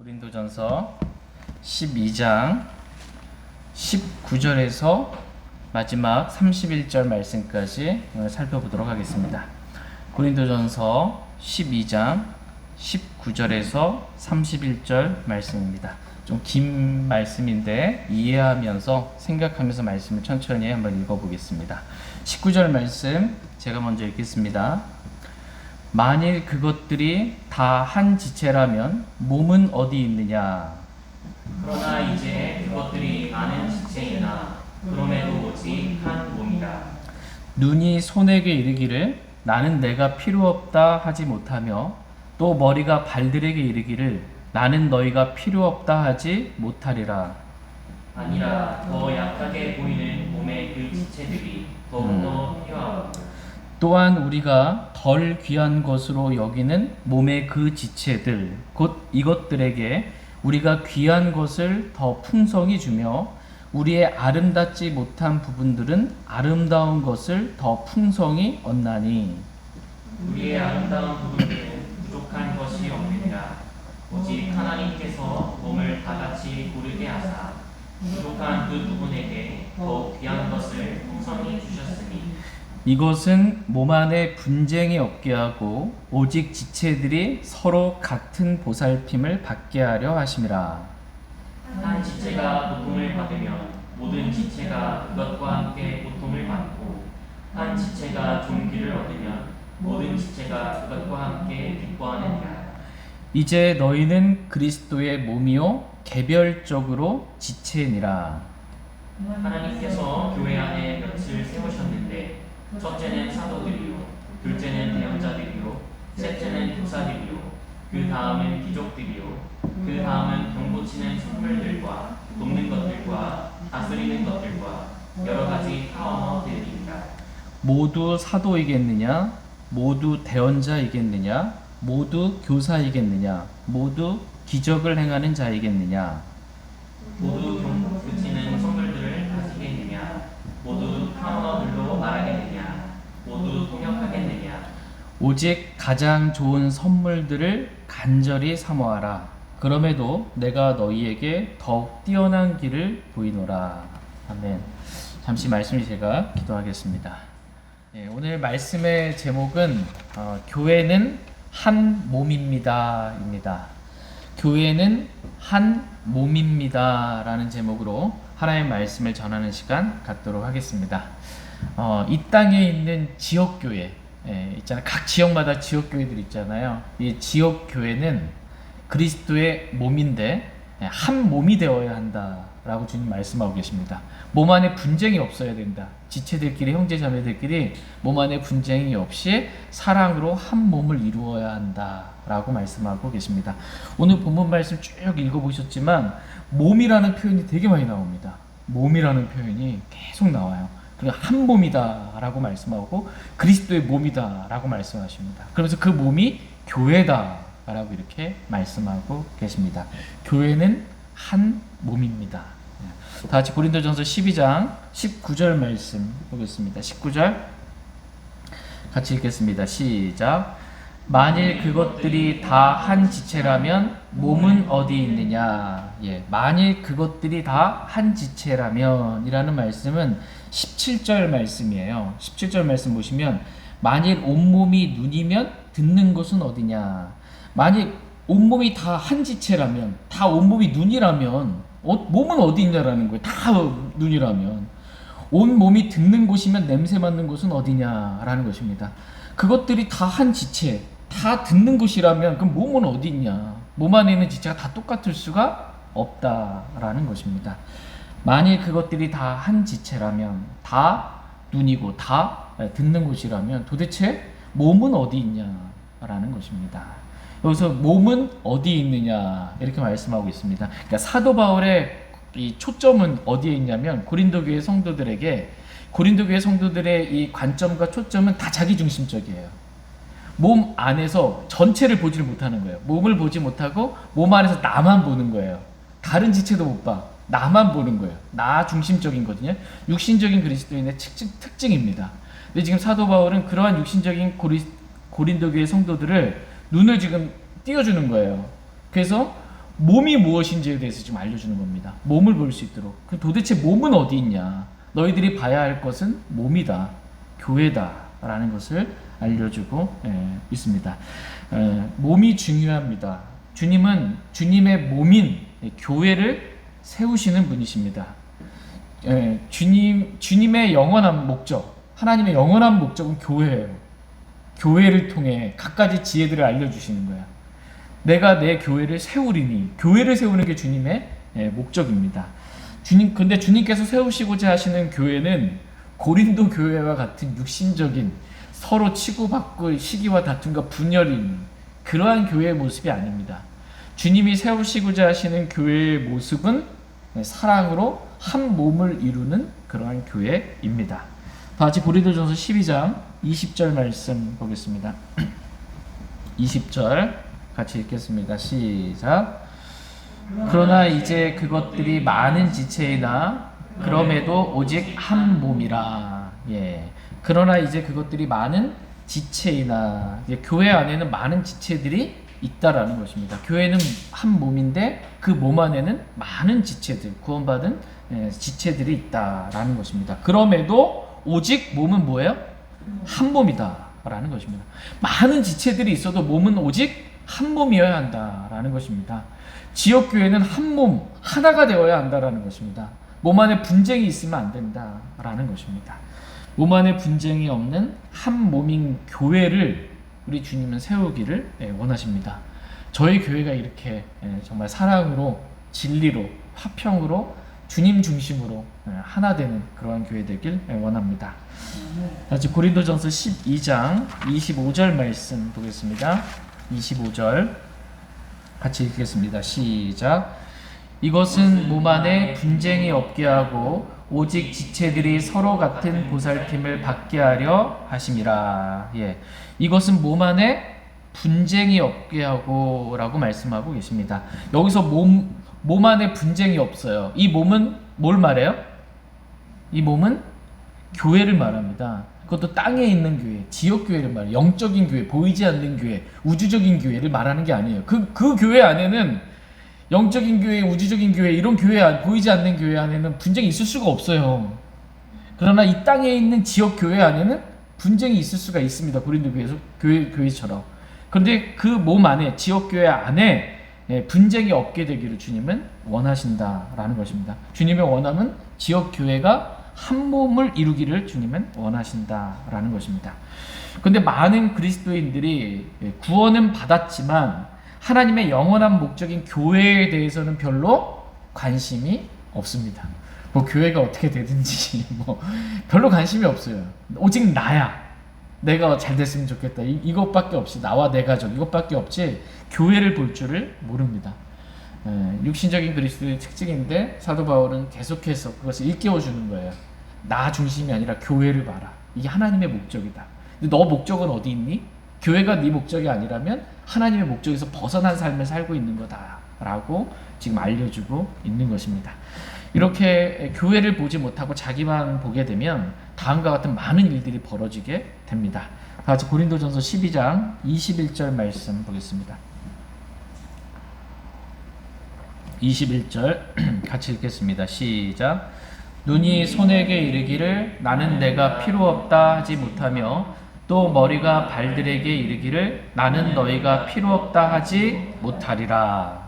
고린도전서 12장 19절에서 마지막 31절 말씀까지 오늘 살펴보도록 하겠습니다. 고린도전서 12장 19절에서 31절 말씀입니다. 좀 긴 말씀인데 이해하면서 생각하면서 말씀을 천천히 한번 읽어보겠습니다. 19절 말씀 제가 먼저 읽겠습니다. 만일 그것들이 다 한 지체라면 몸은 어디 있느냐? 그러나 이제 그것들이 많은 지체이나 그럼에도 오직 한 몸이다. 눈이 손에게 이르기를 나는 내가 필요 없다 하지 못하며 또 머리가 발들에게 이르기를 나는 너희가 필요 없다 하지 못하리라. 아니라 더 약하게 보이는 몸의 그 지체들이 더욱더 필요하고 또한 우리가 덜 귀한 것으로 여기는 몸의 그 지체들 곧 이것들에게 우리가 귀한 것을 더 풍성히 주며 우리의 아름답지 못한 부분들은 아름다운 것을 더 풍성히 얻나니 우리의 아름다운 부분들은 부족한 것이 없느니라. 오직 하나님께서 몸을 다같이 고르게 하사 부족한 그 부분에게 더 귀한 것을 풍성히 주셨으니 이것은 몸 안에 분쟁이 없게 하고 오직 지체들이 서로 같은 보살핌을 받게 하려 하심이라. 한 지체가 고통을 받으면 모든 지체가 그것과 함께 고통을 받고 한 지체가 존귀를 얻으면 모든 지체가 그것과 함께 기뻐하느니라. 이제 너희는 그리스도의 몸이요 개별적으로 지체니라. 하나님께서 교회 안에 몇을 세우셨는데 첫째는 사도들이요 둘째는 대언자들이요 셋째는 교사들이요 그 다음은 귀족들이요 그 다음은 병고치는 선물들과 돕는 것들과 다스리는 것들과 여러 가지 파워들입니다. 모두 사도이겠느냐? 모두 대언자이겠느냐? 모두 교사이겠느냐? 모두 기적을 행하는 자이겠느냐? 모두 병고치는 선물들을 가지겠느냐? 모두 파워들로 말하겠느냐? 모두 통역하겠느냐? 오직 가장 좋은 선물들을 간절히 사모하라. 그럼에도 내가 너희에게 더욱 뛰어난 길을 보이노라. 아멘. 잠시 말씀을 제가 기도하겠습니다. 오늘 말씀의 제목은 교회는 한 몸입니다입니다. 교회는 한 몸입니다라는 제목으로 하나님의 말씀을 전하는 시간 갖도록 하겠습니다. 이 땅에 있는 지역교회 있잖아요. 각 지역마다 지역교회들 있잖아요. 이 지역교회는 그리스도의 몸인데 한 몸이 되어야 한다라고 주님 말씀하고 계십니다. 몸 안에 분쟁이 없어야 된다. 지체들끼리 형제자매들끼리 몸 안에 분쟁이 없이 사랑으로 한 몸을 이루어야 한다라고 말씀하고 계십니다. 오늘 본문 말씀 쭉 읽어보셨지만 몸이라는 표현이 되게 많이 나옵니다. 몸이라는 표현이 계속 나와요. 그리고 한 몸이다라고 말씀하고 그리스도의 몸이다라고 말씀하십니다. 그러면서 그 몸이 교회다라고 이렇게 말씀하고 계십니다. 교회는 한 몸입니다. 다 같이 고린도전서 12장 19절 말씀 보겠습니다. 19절 같이 읽겠습니다. 시작. 만일 그것들이 다 한 지체라면 몸은 어디 있느냐? 만일 그것들이 다 한 지체라면 이라는 말씀은 17절 말씀이에요. 17절 말씀 보시면 만일 온몸이 눈이면 듣는 곳은 어디냐? 만일 온몸이 다 한 지체라면 다 온몸이 눈이라면 몸은 어디 있냐라는 거예요. 다 눈이라면 온몸이 듣는 곳이면 냄새 맡는 곳은 어디냐라는 것입니다. 그것들이 다 한 지체 다 듣는 곳이라면 그럼 몸은 어디 있냐? 몸 안에 있는 지체가 다 똑같을 수가 없다라는 것입니다. 만일 그것들이 다 한 지체라면 다 눈이고 다 듣는 곳이라면 도대체 몸은 어디 있냐라는 것입니다. 여기서 몸은 어디 있느냐 이렇게 말씀하고 있습니다. 그러니까 사도 바울의 이 초점은 어디에 있냐면 고린도 교회 성도들의 이 관점과 초점은 다 자기 중심적이에요. 몸 안에서 전체를 보지를 못하는 거예요. 몸을 보지 못하고 몸 안에서 나만 보는 거예요. 다른 지체도 못 봐. 나만 보는 거예요. 나 중심적인 거든요. 육신적인 그리스도인의 특징입니다. 근데 지금 사도 바울은 그러한 육신적인 고린도 교회 성도들을 눈을 지금 띄워주는 거예요. 그래서 몸이 무엇인지에 대해서 좀 알려주는 겁니다. 몸을 볼 수 있도록. 그럼 도대체 몸은 어디 있냐? 너희들이 봐야 할 것은 몸이다, 교회다라는 것을 알려주고 있습니다. 몸이 중요합니다. 주님은 주님의 몸인 교회를 세우시는 분이십니다. 주님의 영원한 목적, 하나님의 영원한 목적은 교회예요. 교회를 통해 갖가지 지혜들을 알려주시는 거야. 내가 내 교회를 세우리니, 교회를 세우는 게 주님의 목적입니다. 근데 주님께서 세우시고자 하시는 교회는 고린도 교회와 같은 육신적인 서로 치고받고 시기와 다툼과 분열인 그러한 교회의 모습이 아닙니다. 주님이 세우시고자 하시는 교회의 모습은 사랑으로 한 몸을 이루는 그러한 교회입니다. 다 같이 고린도전서 12장 20절 말씀 보겠습니다. 20절 같이 읽겠습니다. 시작. 그러나 이제 그것들이 많은 지체이나 그럼에도 오직 한 몸이라. 그러나 이제 그것들이 많은 지체이나, 교회 안에는 많은 지체들이 있다라는 것입니다. 교회는 한 몸인데 그 몸 안에는 많은 지체들, 구원받은 지체들이 있다라는 것입니다. 그럼에도 오직 몸은 뭐예요? 한 몸이다라는 것입니다. 많은 지체들이 있어도 몸은 오직 한 몸이어야 한다라는 것입니다. 지역교회는 한 몸, 하나가 되어야 한다라는 것입니다. 몸 안에 분쟁이 있으면 안 된다라는 것입니다. 몸 안에 분쟁이 없는 한 몸인 교회를 우리 주님은 세우기를 원하십니다. 저희 교회가 이렇게 정말 사랑으로, 진리로, 화평으로, 주님 중심으로 하나 되는 그러한 교회 되길 원합니다. 다시 고린도전서 12장 25절 말씀 보겠습니다. 25절 같이 읽겠습니다. 시작. 이것은 몸 안에 분쟁이 없게 하고 오직 지체들이 서로 같은 보살핌을 받게 하려 하심이라. 이것은 몸 안에 분쟁이 없게 하고 라고 말씀하고 계십니다. 여기서 몸 안에 분쟁이 없어요. 이 몸은 뭘 말해요? 이 몸은 교회를 말합니다. 그것도 땅에 있는 교회, 지역교회를 말해요. 영적인 교회, 보이지 않는 교회, 우주적인 교회를 말하는 게 아니에요. 그 교회 안에는 영적인 교회, 우주적인 교회, 이런 교회, 보이지 않는 교회 안에는 분쟁이 있을 수가 없어요. 그러나 이 땅에 있는 지역교회 안에는 분쟁이 있을 수가 있습니다. 고린도 교회처럼. 그런데 그 몸 안에, 지역교회 안에 분쟁이 없게 되기를 주님은 원하신다라는 것입니다. 주님의 원함은 지역교회가 한 몸을 이루기를 주님은 원하신다라는 것입니다. 그런데 많은 그리스도인들이 구원은 받았지만 하나님의 영원한 목적인 교회에 대해서는 별로 관심이 없습니다. 뭐 교회가 어떻게 되든지 별로 관심이 없어요. 오직 나야. 내가 잘 됐으면 좋겠다. 이것밖에 없이, 나와 내 가족 이것밖에 없지 교회를 볼 줄을 모릅니다. 육신적인 그리스도의 특징인데 사도 바울은 계속해서 그것을 일깨워주는 거예요. 나 중심이 아니라 교회를 봐라. 이게 하나님의 목적이다. 근데 너 목적은 어디 있니? 교회가 네 목적이 아니라면 하나님의 목적에서 벗어난 삶을 살고 있는 거다라고 지금 알려주고 있는 것입니다. 이렇게 교회를 보지 못하고 자기만 보게 되면 다음과 같은 많은 일들이 벌어지게 됩니다. 다 같이 고린도전서 12장 21절 말씀 보겠습니다. 21절 같이 읽겠습니다. 시작. 눈이 손에게 이르기를 나는 내가 필요 없다 하지 못하며 또 머리가 발들에게 이르기를 나는 너희가 필요 없다 하지 못하리라.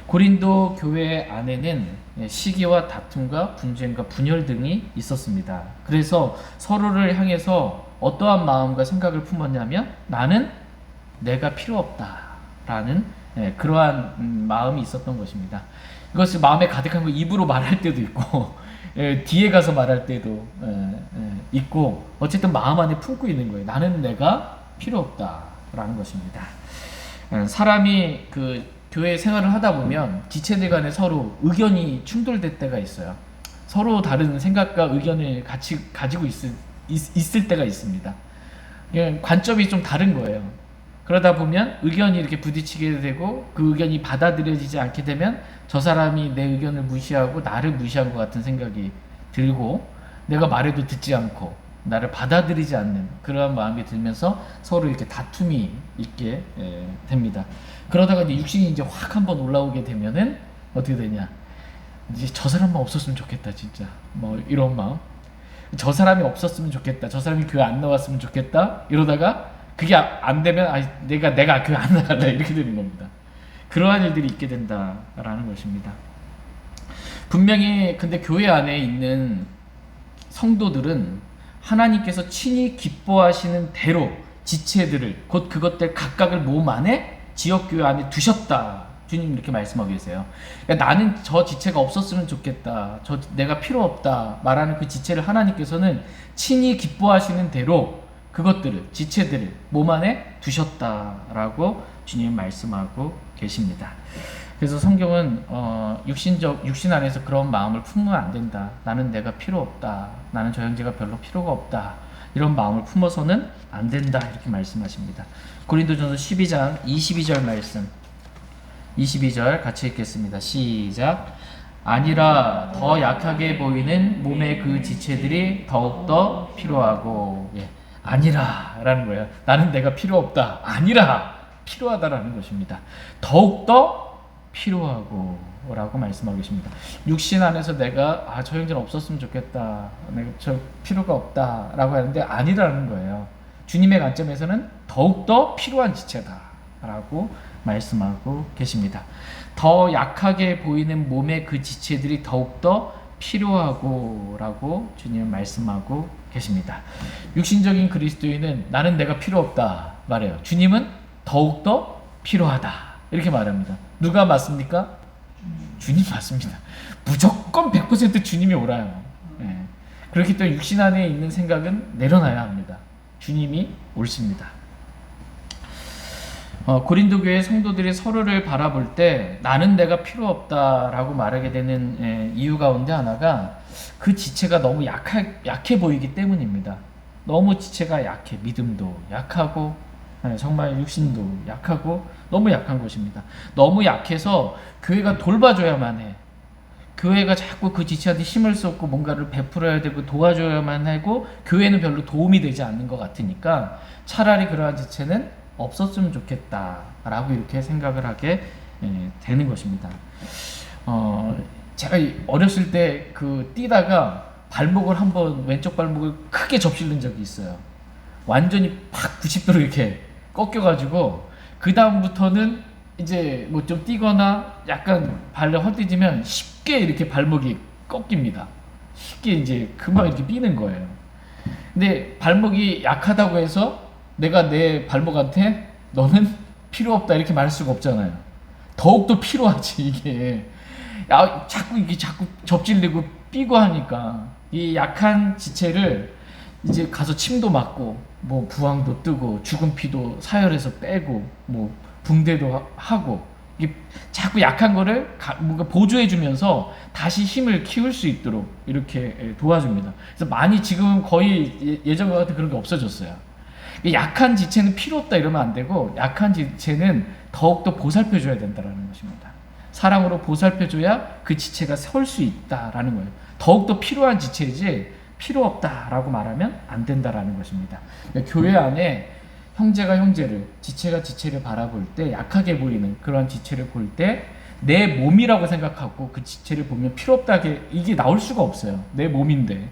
고린도 교회 안에는 시기와 다툼과 분쟁과 분열 등이 있었습니다. 그래서 서로를 향해서 어떠한 마음과 생각을 품었냐면 나는 내가 필요 없다라는 그러한 마음이 있었던 것입니다. 이것을 마음에 가득한 거 입으로 말할 때도 있고 뒤에 가서 말할 때도 있고 어쨌든 마음 안에 품고 있는 거예요. 나는 내가 필요 없다라는 것입니다. 사람이 교회 생활을 하다 보면 지체들 간에 서로 의견이 충돌될 때가 있어요. 서로 다른 생각과 의견을 같이 가지고 있을 때가 있습니다. 관점이 좀 다른 거예요. 그러다 보면 의견이 이렇게 부딪히게 되고 그 의견이 받아들여지지 않게 되면 저 사람이 내 의견을 무시하고 나를 무시한 것 같은 생각이 들고 내가 말해도 듣지 않고 나를 받아들이지 않는 그러한 마음이 들면서 서로 이렇게 다툼이 있게 됩니다. 그러다가 이제 육신이 이제 확 한번 올라오게 되면은 어떻게 되냐? 이제 저 사람만 없었으면 좋겠다, 진짜. 뭐 이런 마음. 저 사람이 없었으면 좋겠다. 저 사람이 교회 안 나왔으면 좋겠다. 이러다가 그게 안 되면 내가 교회 안 나갈래 이렇게 되는 겁니다. 그러한 일들이 있게 된다라는 것입니다. 분명히 근데 교회 안에 있는 성도들은 하나님께서 친히 기뻐하시는 대로 지체들을 곧 그것들 각각을 몸 안에 지역교회 안에 두셨다. 주님 이렇게 말씀하고 계세요. 그러니까 나는 저 지체가 없었으면 좋겠다. 내가 필요 없다. 말하는 그 지체를 하나님께서는 친히 기뻐하시는 대로 그것들을 지체들을 몸 안에 두셨다라고 주님 말씀하고 계십니다. 그래서 성경은 육신 안에서 그런 마음을 품으면 안 된다. 나는 내가 필요 없다. 나는 저 형제가 별로 필요가 없다. 이런 마음을 품어서는 안 된다. 이렇게 말씀하십니다. 고린도전서 12장 22절 말씀 22절 같이 읽겠습니다. 시작. 아니라 더 약하게 보이는 몸의 그 지체들이 더욱더 필요하고 아니라 라는 거예요. 나는 내가 필요 없다. 아니라 필요하다라는 것입니다. 더욱더 필요하고 라고 말씀하고 계십니다. 육신 안에서 내가 저 형제는 없었으면 좋겠다. 내가 저 필요가 없다 라고 하는데 아니라는 거예요. 주님의 관점에서는 더욱더 필요한 지체다 라고 말씀하고 계십니다. 더 약하게 보이는 몸의 그 지체들이 더욱더 필요하고 라고 주님은 말씀하고 계십니다. 육신적인 그리스도인은 나는 내가 필요 없다 말해요. 주님은 더욱더 필요하다 이렇게 말합니다. 누가 맞습니까? 주님 맞습니다. 무조건 100% 주님이 옳아요. 그렇기 때문에 육신 안에 있는 생각은 내려놔야 합니다. 주님이 옳습니다. 고린도 교회 성도들이 서로를 바라볼 때 나는 내가 필요 없다라고 말하게 되는 이유 가운데 하나가 그 지체가 너무 약해 보이기 때문입니다. 너무 지체가 약해. 믿음도 약하고 정말 육신도 약하고 너무 약한 것입니다. 너무 약해서 교회가 돌봐줘야만 해. 교회가 자꾸 그 지체한테 힘을 쏟고 뭔가를 베풀어야 되고 도와줘야만 하고 교회는 별로 도움이 되지 않는 것 같으니까 차라리 그러한 지체는 없었으면 좋겠다라고 이렇게 생각을 하게 되는 것입니다. 제가 어렸을 때 뛰다가 발목을 한번 왼쪽 발목을 크게 접실른 적이 있어요. 완전히 팍 90도로 이렇게 꺾여가지고 그 다음부터는 이제 뭐 좀 뛰거나 약간 발을 헛디디면 쉽게 이렇게 발목이 꺾입니다. 쉽게 이제 금방 이렇게 삐는 거예요. 근데 발목이 약하다고 해서 내가 내 발목한테 너는 필요 없다 이렇게 말할 수가 없잖아요. 더욱더 필요하지 이게. 자꾸 접질리고 삐고 하니까 이 약한 지체를 이제 가서 침도 맞고 뭐 부항도 뜨고 죽은 피도 사혈해서 빼고 뭐 붕대도 하고 이게 자꾸 약한 거를 뭔가 보조해 주면서 다시 힘을 키울 수 있도록 이렇게 도와줍니다. 그래서 많이 지금 거의 예전과 같은 그런 게 없어졌어요. 약한 지체는 필요 없다 이러면 안 되고 약한 지체는 더욱더 보살펴 줘야 된다는 것입니다. 사랑으로 보살펴 줘야 그 지체가 설 수 있다라는 거예요. 더욱더 필요한 지체이지 필요 없다라고 말하면 안 된다라는 것입니다. 그러니까 교회 안에 형제가 형제를, 지체가 지체를 바라볼 때 약하게 보이는 그런 지체를 볼 때 내 몸이라고 생각하고 그 지체를 보면 필요 없다 이게 나올 수가 없어요. 내 몸인데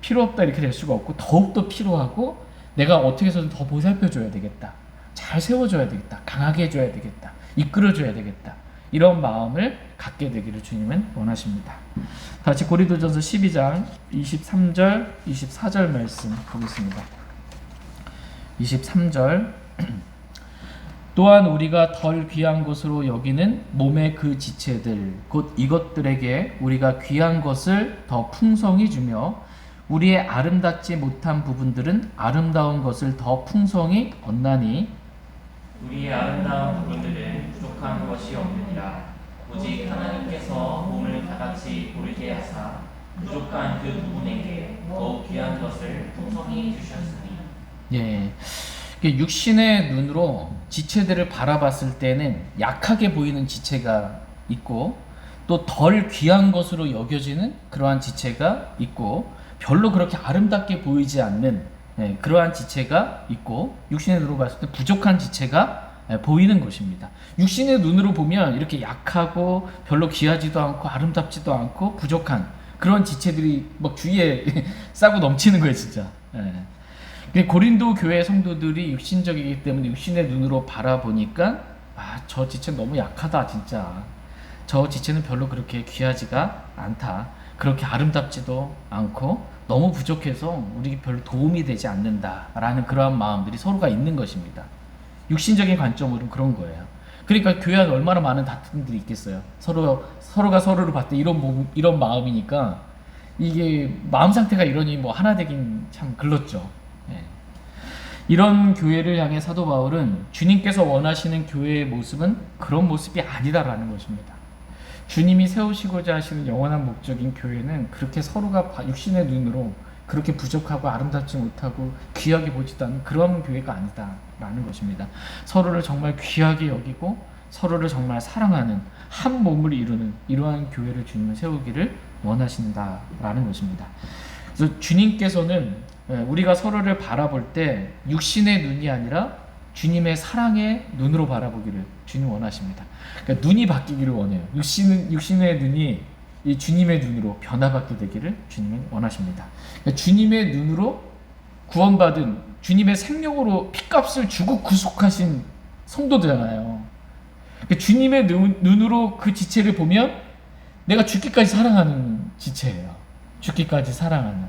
필요 없다 이렇게 될 수가 없고 더욱더 필요하고 내가 어떻게 해서든 더 보살펴줘야 되겠다. 잘 세워줘야 되겠다. 강하게 해줘야 되겠다. 이끌어줘야 되겠다. 이런 마음을 갖게 되기를 주님은 원하십니다. 다시 고린도전서 12장 23절, 24절 말씀 보겠습니다. 23절 또한 우리가 덜 귀한 것으로 여기는 몸의 그 지체들 곧 이것들에게 우리가 귀한 것을 더 풍성히 주며 우리의 아름답지 못한 부분들은 아름다운 것을 더 풍성히 얻나니 우리의 아름다운 부분들은 부족한 것이 없느니라. 오직 하나님께서 몸을 다같이 고르게 하사 부족한 그 부분에게 더욱 귀한 것을 풍성히 주셨으니. 예, 육신의 눈으로 지체들을 바라봤을 때는 약하게 보이는 지체가 있고 또 덜 귀한 것으로 여겨지는 그러한 지체가 있고 별로 그렇게 아름답게 보이지 않는 그러한 지체가 있고 육신의 눈으로 봤을 때 부족한 지체가 보이는 것입니다. 육신의 눈으로 보면 이렇게 약하고 별로 귀하지도 않고 아름답지도 않고 부족한 그런 지체들이 막 주위에 싸고 넘치는 거예요, 진짜. 고린도 교회 성도들이 육신적이기 때문에 육신의 눈으로 바라보니까 저 지체 너무 약하다, 진짜. 저 지체는 별로 그렇게 귀하지가 않다. 그렇게 아름답지도 않고 너무 부족해서 우리에게 별로 도움이 되지 않는다라는 그러한 마음들이 서로가 있는 것입니다. 육신적인 관점으로는 그런 거예요. 그러니까 교회 안에 얼마나 많은 다툼들이 있겠어요. 서로가 서로를 봤을 때 이런 마음이니까 이게 마음 상태가 이러니 뭐 하나 되긴 참 글렀죠. 이런 교회를 향해 사도 바울은 주님께서 원하시는 교회의 모습은 그런 모습이 아니다라는 것입니다. 주님이 세우시고자 하시는 영원한 목적인 교회는 그렇게 서로가 육신의 눈으로 그렇게 부족하고 아름답지 못하고 귀하게 보지도 않는 그런 교회가 아니다라는 것입니다. 서로를 정말 귀하게 여기고 서로를 정말 사랑하는 한 몸을 이루는 이러한 교회를 주님은 세우기를 원하신다라는 것입니다. 그래서 주님께서는 우리가 서로를 바라볼 때 육신의 눈이 아니라 주님의 사랑의 눈으로 바라보기를 주님 원하십니다. 그러니까 눈이 바뀌기를 원해요. 육신의 눈이 이 주님의 눈으로 변화받게 되기를 주님은 원하십니다. 그러니까 주님의 눈으로 구원받은 주님의 생명으로 핏값을 주고 구속하신 성도잖아요. 그러니까 주님의 눈으로 그 지체를 보면 내가 죽기까지 사랑하는 지체예요. 죽기까지 사랑하는.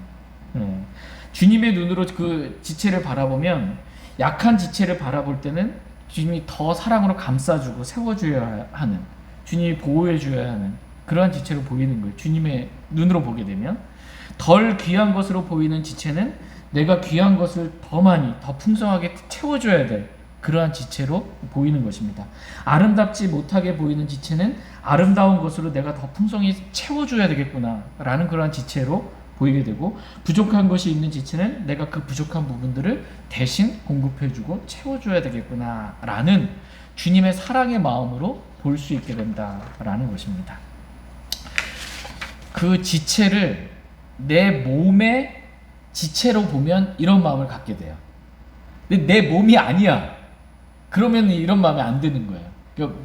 주님의 눈으로 그 지체를 바라보면 약한 지체를 바라볼 때는 주님이 더 사랑으로 감싸주고 세워줘야 하는, 주님이 보호해줘야 하는 그러한 지체로 보이는 거예요. 주님의 눈으로 보게 되면 덜 귀한 것으로 보이는 지체는 내가 귀한 것을 더 많이 더 풍성하게 채워줘야 될 그러한 지체로 보이는 것입니다. 아름답지 못하게 보이는 지체는 아름다운 것으로 내가 더 풍성히 채워줘야 되겠구나 라는 그러한 지체로 보이게 되고, 부족한 것이 있는 지체는 내가 그 부족한 부분들을 대신 공급해주고 채워줘야 되겠구나 라는 주님의 사랑의 마음으로 볼 수 있게 된다라는 것입니다. 그 지체를 내 몸의 지체로 보면 이런 마음을 갖게 돼요. 근데 내 몸이 아니야. 그러면 이런 마음이 안 드는 거예요. 그러니까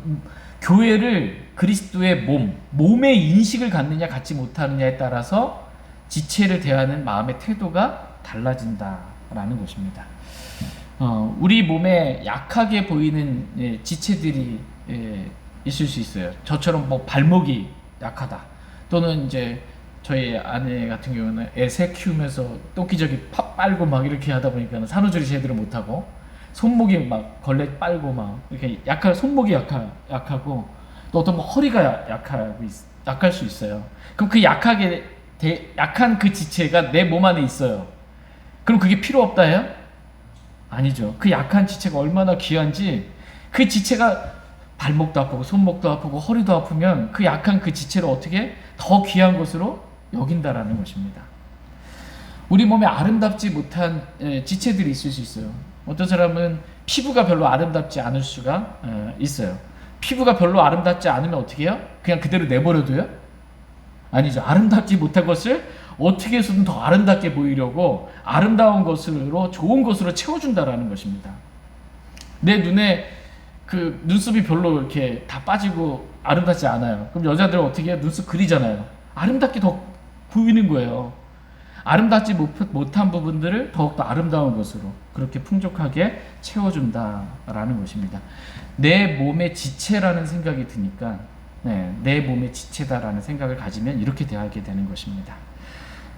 교회를 그리스도의 몸의 인식을 갖느냐 갖지 못하느냐에 따라서 지체를 대하는 마음의 태도가 달라진다라는 것입니다. 우리 몸에 약하게 보이는 지체들이 있을 수 있어요. 저처럼 뭐 발목이 약하다. 또는 이제 저희 아내 같은 경우는 애 키우면서 똥기저귀 빨고 막 이렇게 하다 보니까 산후조리 제대로 못하고, 손목이 막 걸레 빨고 막 이렇게 손목이 약하고, 또 어떤 허리가 약할 수 있어요. 그럼 그 약한 그 지체가 내 몸 안에 있어요. 그럼 그게 필요 없다예요? 아니죠. 그 약한 지체가 얼마나 귀한지, 그 지체가 발목도 아프고 손목도 아프고 허리도 아프면 그 약한 그 지체를 어떻게 더 귀한 것으로 여긴다라는 것입니다. 우리 몸에 아름답지 못한 지체들이 있을 수 있어요. 어떤 사람은 피부가 별로 아름답지 않을 수가 있어요. 피부가 별로 아름답지 않으면 어떻게 해요? 그냥 그대로 내버려둬요? 아니죠. 아름답지 못한 것을 어떻게 해서든 더 아름답게 보이려고 아름다운 것으로, 좋은 것으로 채워준다라는 것입니다. 내 눈에 그 눈썹이 별로 이렇게 다 빠지고 아름답지 않아요. 그럼 여자들은 어떻게 해요? 눈썹 그리잖아요. 아름답게 더 보이는 거예요. 아름답지 못한 부분들을 더욱더 아름다운 것으로 그렇게 풍족하게 채워준다라는 것입니다. 내 몸의 지체라는 생각이 드니까, 내 몸의 지체다라는 생각을 가지면 이렇게 대하게 되는 것입니다.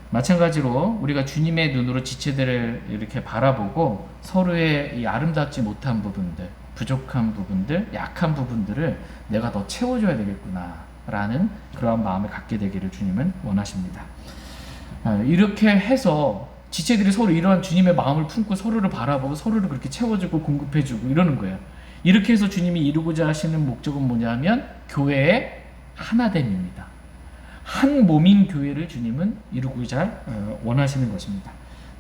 마찬가지로 우리가 주님의 눈으로 지체들을 이렇게 바라보고 서로의 이 아름답지 못한 부분들, 부족한 부분들, 약한 부분들을 내가 더 채워줘야 되겠구나 라는 그러한 마음을 갖게 되기를 주님은 원하십니다. 이렇게 해서 지체들이 서로 이러한 주님의 마음을 품고 서로를 바라보고 서로를 그렇게 채워주고 공급해주고 이러는 거예요. 이렇게 해서 주님이 이루고자 하시는 목적은 뭐냐면 교회의 하나됨입니다. 한 몸인 교회를 주님은 이루고자 원하시는 것입니다.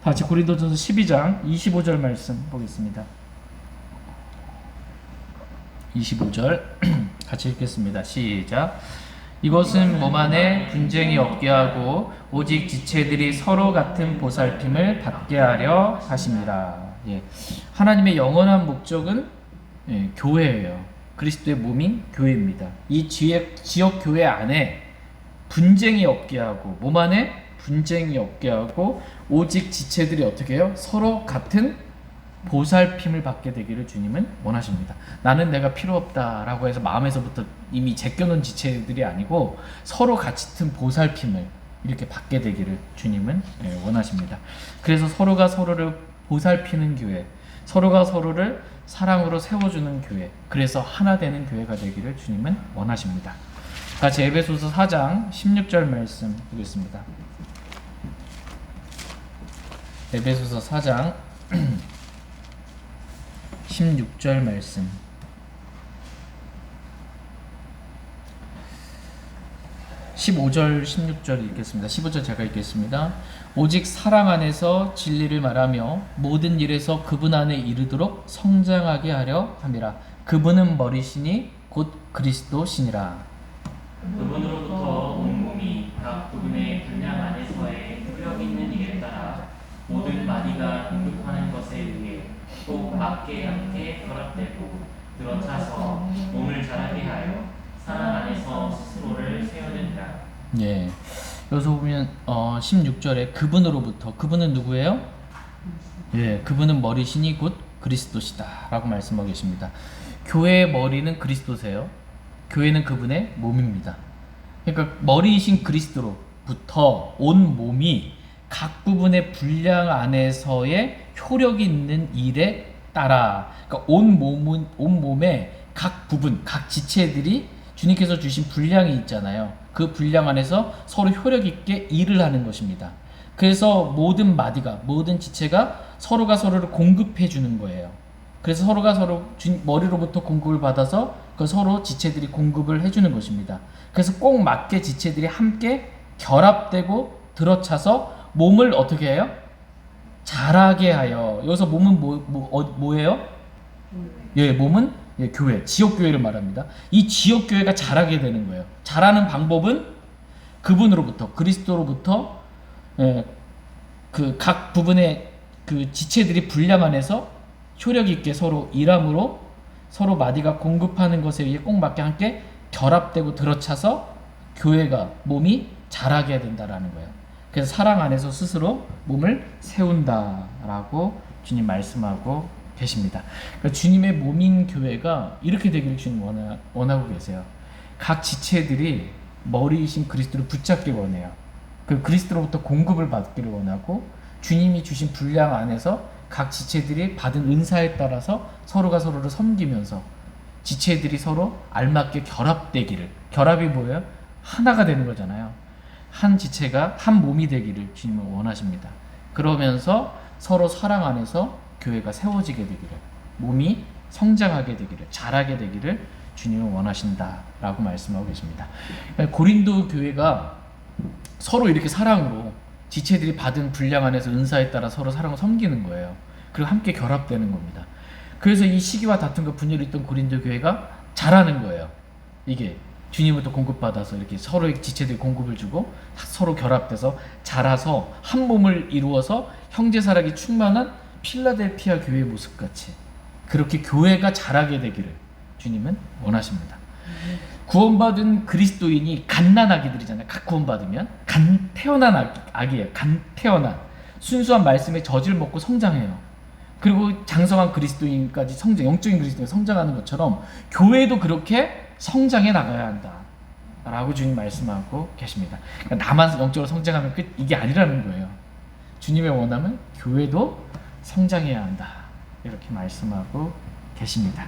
다 같이 고린도전서 12장 25절 말씀 보겠습니다. 25절 같이 읽겠습니다. 시작. 이것은 몸 안에 분쟁이 없게 하고 오직 지체들이 서로 같은 보살핌을 받게 하려 하심이라. 하나님의 영원한 목적은 교회예요. 그리스도의 몸인 교회입니다. 이 지역 교회 안에 분쟁이 없게 하고, 몸 안에 분쟁이 없게 하고, 오직 지체들이 어떻게 해요? 서로 같은 보살핌을 받게 되기를 주님은 원하십니다. 나는 내가 필요 없다라고 해서 마음에서부터 이미 제껴놓은 지체들이 아니고 서로 같은 보살핌을 이렇게 받게 되기를 주님은 원하십니다. 그래서 서로가 서로를 보살피는 교회, 서로가 서로를 사랑으로 세워주는 교회, 그래서 하나 되는 교회가 되기를 주님은 원하십니다. 같이 에베소서 4장 16절 말씀 보겠습니다. 에베소서 4장 16절 말씀. 15절 16절 읽겠습니다. 15절 제가 읽겠습니다. 오직 사랑 안에서 진리를 말하며 모든 일에서 그분 안에 이르도록 성장하게 하려 함이라. 그분은 머리시니 곧 그리스도시니라. 그분으로부터 온 몸이 각 그분의 분량 안에서의 효력 있는 일에 따라 모든 마디가 공급하는 것에 의해 꼭 맞게 함께 결합되고 들어차서 몸을 자라게 하여 사랑 안에서 스스로를 세우느니라. 예. 여기서 보면 16절에 그분으로부터, 그분은 누구예요? 예, 그분은 머리시니 곧 그리스도시다 라고 말씀하고 계십니다. 교회의 머리는 그리스도세요. 교회는 그분의 몸입니다. 그러니까 머리이신 그리스도로부터 온 몸이 각 부분의 분량 안에서의 효력이 있는 일에 따라, 그러니까 온 몸의 각 부분, 각 지체들이 주님께서 주신 분량이 있잖아요. 그 분량 안에서 서로 효력 있게 일을 하는 것입니다. 그래서 모든 마디가, 모든 지체가 서로가 서로를 공급해 주는 거예요. 그래서 서로가 서로 머리로부터 공급을 받아서 그 서로 지체들이 공급을 해주는 것입니다. 그래서 꼭 맞게 지체들이 함께 결합되고 들어차서 몸을 어떻게 해요? 자라게 하여. 여기서 몸은 뭐예요? 예, 몸은 교회, 지역교회를 말합니다. 이 지역교회가 자라게 되는 거예요. 자라는 방법은 그분으로부터, 그리스도로부터 그 각 부분의 그 지체들이 분량 안에서 효력 있게 서로 일함으로 서로 마디가 공급하는 것에 의해 꼭 맞게 함께 결합되고 들어차서 교회가, 몸이 자라게 된다라는 거예요. 그래서 사랑 안에서 스스로 몸을 세운다라고 주님 말씀하고 계십니다. 그러니까 주님의 몸인 교회가 이렇게 되기를 주님 원하고 계세요. 각 지체들이 머리이신 그리스도를 붙잡기 원해요. 그 그리스도로부터 공급을 받기를 원하고, 주님이 주신 분량 안에서 각 지체들이 받은 은사에 따라서 서로가 서로를 섬기면서 지체들이 서로 알맞게 결합되기를, 결합이 뭐예요? 하나가 되는 거잖아요. 한 지체가 한 몸이 되기를 주님은 원하십니다. 그러면서 서로 사랑 안에서 교회가 세워지게 되기를, 몸이 성장하게 되기를, 자라게 되기를 주님은 원하신다라고 말씀하고 계십니다. 고린도 교회가 서로 이렇게 사랑으로 지체들이 받은 분량 안에서 은사에 따라 서로 사랑을 섬기는 거예요. 그리고 함께 결합되는 겁니다. 그래서 이 시기와 다툼과 분열이 있던 고린도 교회가 자라는 거예요. 이게 주님부터 공급받아서 이렇게 서로의 지체들이 공급을 주고 서로 결합돼서 자라서 한 몸을 이루어서 형제사랑이 충만한 필라델피아 교회의 모습같이 그렇게 교회가 자라게 되기를 주님은 원하십니다. 구원받은 그리스도인이 갓난아기들이잖아요. 각 구원받으면 태어난 아기예요. 태어난 순수한 말씀의 젖을 먹고 성장해요. 그리고 장성한 그리스도인까지 영적인 그리스도인 성장하는 것처럼 교회도 그렇게 성장해 나가야 한다 라고 주님 말씀하고 계십니다. 그러니까 나만 영적으로 성장하면 끝, 이게 아니라는 거예요. 주님의 원함은 교회도 성장해야 한다 이렇게 말씀하고 계십니다.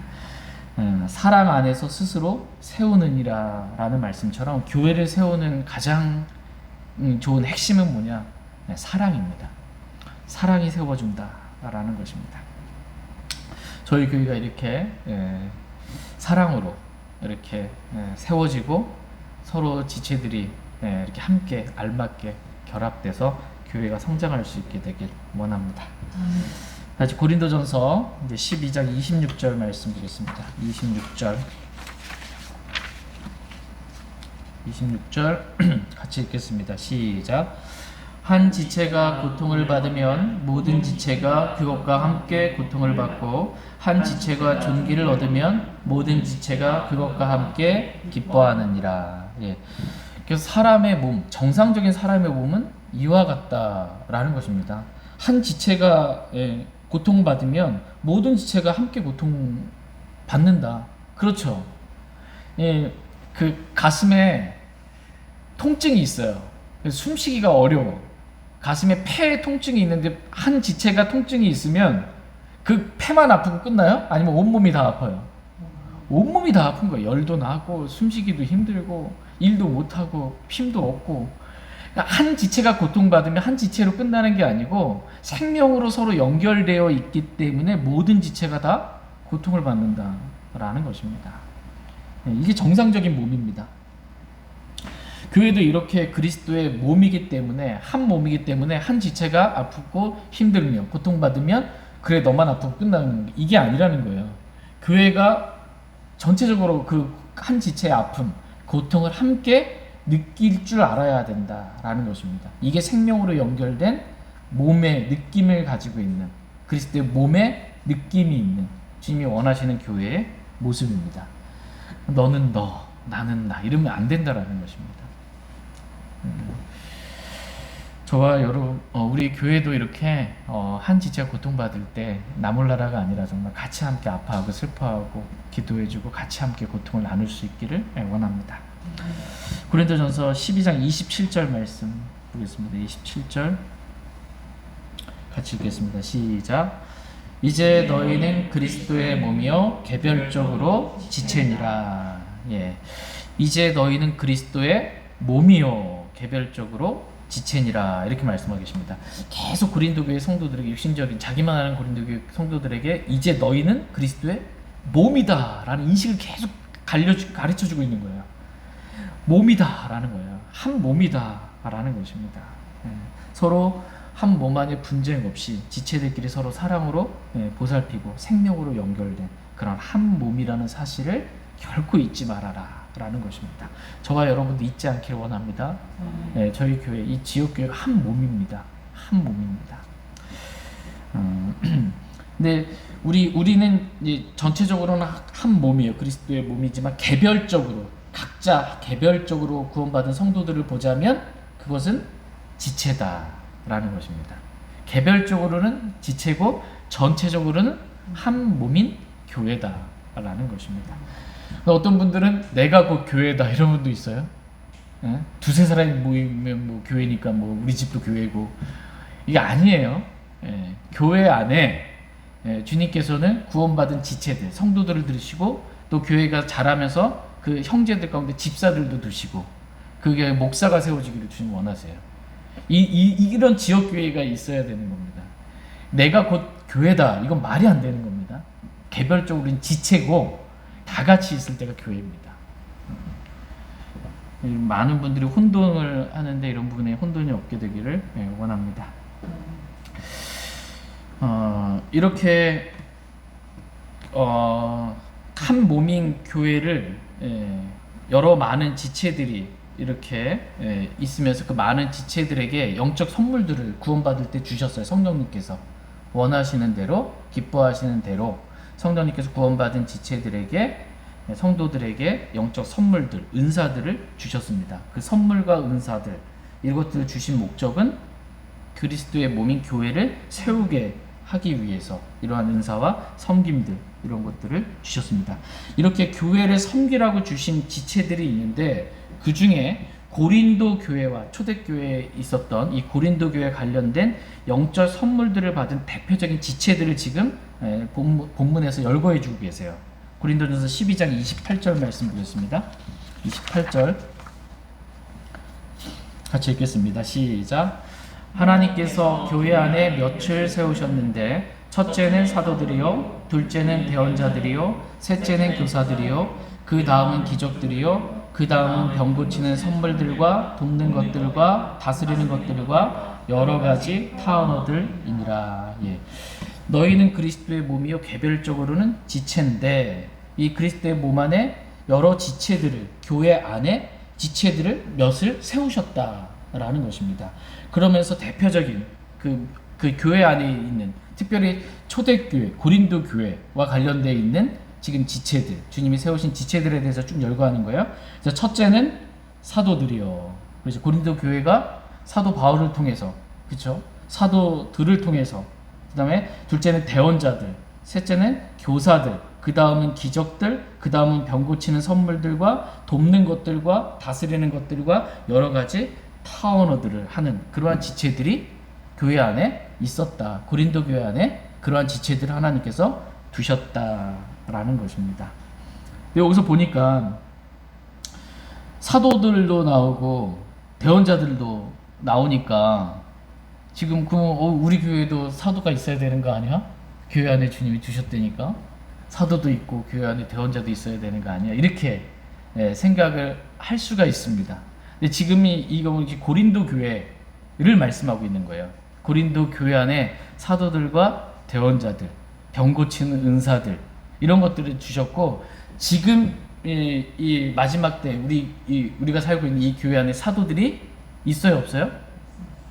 사랑 안에서 스스로 세우느니라 라는 말씀처럼 교회를 세우는 가장 좋은 핵심은 뭐냐? 사랑입니다. 사랑이 세워준다 라는 것입니다. 저희 교회가 이렇게 사랑으로 이렇게 세워지고 서로 지체들이 이렇게 함께 알맞게 결합돼서 교회가 성장할 수 있게 되길 원합니다. 다시 고린도전서 이제 12장 26절 말씀 드리겠습니다. 26절 같이 읽겠습니다. 시작. 한 지체가 고통을 받으면 모든 지체가 그것과 함께 고통을 받고 한 지체가 존귀를 얻으면 모든 지체가 그것과 함께 기뻐하느니라. 예. 그래서 사람의 몸, 정상적인 사람의 몸은 이와 같다라는 것입니다. 한 지체가 고통받으면 모든 지체가 함께 고통받는다. 그렇죠. 예, 그 가슴에 통증이 있어요. 그래서 숨쉬기가 어려워. 가슴에 폐에 통증이 있는데 한 지체가 통증이 있으면 그 폐만 아프고 끝나요? 아니면 온몸이 다 아파요? 온몸이 다 아픈 거예요. 열도 나고 숨쉬기도 힘들고 일도 못하고 힘도 없고. 그러니까 한 지체가 고통받으면 한 지체로 끝나는 게 아니고 생명으로 서로 연결되어 있기 때문에 모든 지체가 다 고통을 받는다라는 것입니다. 이게 정상적인 몸입니다. 교회도 이렇게 그리스도의 몸이기 때문에 한 몸이기 때문에 한 지체가 아프고 힘들면 고통받으면 그래 너만 아프고 끝나는 이게 아니라는 거예요. 교회가 전체적으로 그 한 지체의 아픔, 고통을 함께 느낄 줄 알아야 된다라는 것입니다. 이게 생명으로 연결된 몸의 느낌을 가지고 있는 그리스도의 몸의 느낌이 있는 주님이 원하시는 교회의 모습입니다. 너는 너, 나는 나 이러면 안 된다라는 것입니다. 저와 여러분, 우리 교회도 이렇게 한 지체가 고통받을 때 나 몰라라가 아니라 정말 같이 함께 아파하고 슬퍼하고 기도해주고 같이 함께 고통을 나눌 수 있기를 원합니다. 고린도전서 12장 27절 말씀 보겠습니다. 27절 같이 읽겠습니다. 시작. 이제 너희는 그리스도의 몸이요 개별적으로 지체니라. 예. 이제 너희는 그리스도의 몸이요 개별적으로 지체니라 이렇게 말씀하고 계십니다. 계속 고린도 교회 성도들에게 육신적인 자기만 아는 고린도 교회 성도들에게 이제 너희는 그리스도의 몸이다라는 인식을 계속 가르쳐주고 있는 거예요. 몸이다라는 거예요. 한 몸이다라는 것입니다. 서로 한 몸 안에 분쟁 없이 지체들끼리 서로 사랑으로 보살피고 생명으로 연결된 그런 한 몸이라는 사실을 결코 잊지 말아라 라는 것입니다. 저와 여러분도 잊지 않기를 원합니다. 저희 교회, 이 지역교회가 한 몸입니다. 한 몸입니다. 근데 우리는 이제 전체적으로는 한 몸이에요. 그리스도의 몸이지만 개별적으로 각자 개별적으로 구원받은 성도들을 보자면 그것은 지체다라는 것입니다. 개별적으로는 지체고 전체적으로는 한 몸인 교회다라는 것입니다. 어떤 분들은 내가 곧 교회다 이런 분도 있어요. 두세 사람이 모이면 뭐 교회니까 뭐 우리 집도 교회고 이게 아니에요. 교회 안에 주님께서는 구원받은 지체들 성도들을 들으시고 또 교회가 자라면서 그 형제들 가운데 집사들도 두시고 그게 목사가 세워지기를 주님 원하세요. 이런 지역 교회가 있어야 되는 겁니다. 내가 곧 교회다 이건 말이 안 되는 겁니다. 개별적으로는 지체고 다 같이 있을 때가 교회입니다. 많은 분들이 혼돈을 하는데 이런 부분에 혼돈이 없게 되기를 원합니다. 이렇게 한 몸인 교회를 여러 많은 지체들이 이렇게 있으면서 그 많은 지체들에게 영적 선물들을 구원받을 때 주셨어요. 성령님께서 원하시는 대로 기뻐하시는 대로 성령님께서 구원받은 지체들에게 성도들에게 영적 선물들, 은사들을 주셨습니다. 그 선물과 은사들 이것들을 주신 목적은 그리스도의 몸인 교회를 세우게 하기 위해서 이러한 은사와 섬김들 이런 것들을 주셨습니다. 이렇게 교회를 섬기라고 주신 지체들이 있는데 그 중에 고린도 교회와 초대교회에 있었던 이 고린도 교회에 관련된 영적 선물들을 받은 대표적인 지체들을 지금 본문에서 열거해 주고 계세요. 고린도전서 12장 28절 말씀 보겠습니다. 28절 같이 읽겠습니다. 시작. 하나님께서 교회 안에 몇을 세우셨는데 첫째는 사도들이요 둘째는 대언자들이요 셋째는 교사들이요 그 다음은 기적들이요 그 다음은 병 고치는 선물들과 돕는 것들과 다스리는 것들과 여러 가지 타 언어들이니라. 예. 너희는 그리스도의 몸이요 개별적으로는 지체인데 이 그리스도의 몸 안에 여러 지체들을 교회 안에 지체들을 몇을 세우셨다 라는 것입니다. 그러면서 대표적인 그 교회 안에 있는 특별히 초대교회, 고린도 교회와 관련되어 있는 지금 지체들, 주님이 세우신 지체들에 대해서 쭉 열거하는 거예요. 그래서 첫째는 사도들이요. 그래서 고린도 교회가 사도 바울을 통해서, 그렇죠? 사도들을 통해서, 그 다음에 둘째는 대언자들, 셋째는 교사들, 그 다음은 기적들, 그 다음은 병 고치는 선물들과 돕는 것들과 다스리는 것들과 여러 가지 타 언어들을 하는 그러한 지체들이 교회 안에 있었다. 고린도 교회 안에 그러한 지체들을 하나님께서 두셨다라는 것입니다. 근데 여기서 보니까 사도들도 나오고 대언자들도 나오니까 지금 우리 교회도 사도가 있어야 되는 거 아니야? 교회 안에 주님이 두셨다니까 사도도 있고 교회 안에 대언자도 있어야 되는 거 아니야? 이렇게 생각을 할 수가 있습니다. 근데 지금이 이거 고린도 교회를 말씀하고 있는 거예요. 고린도 교회 안에 사도들과 대언자들, 병 고치는 은사들 이런 것들을 주셨고 지금 이 마지막 때 우리가 살고 있는 이 교회 안에 사도들이 있어요, 없어요?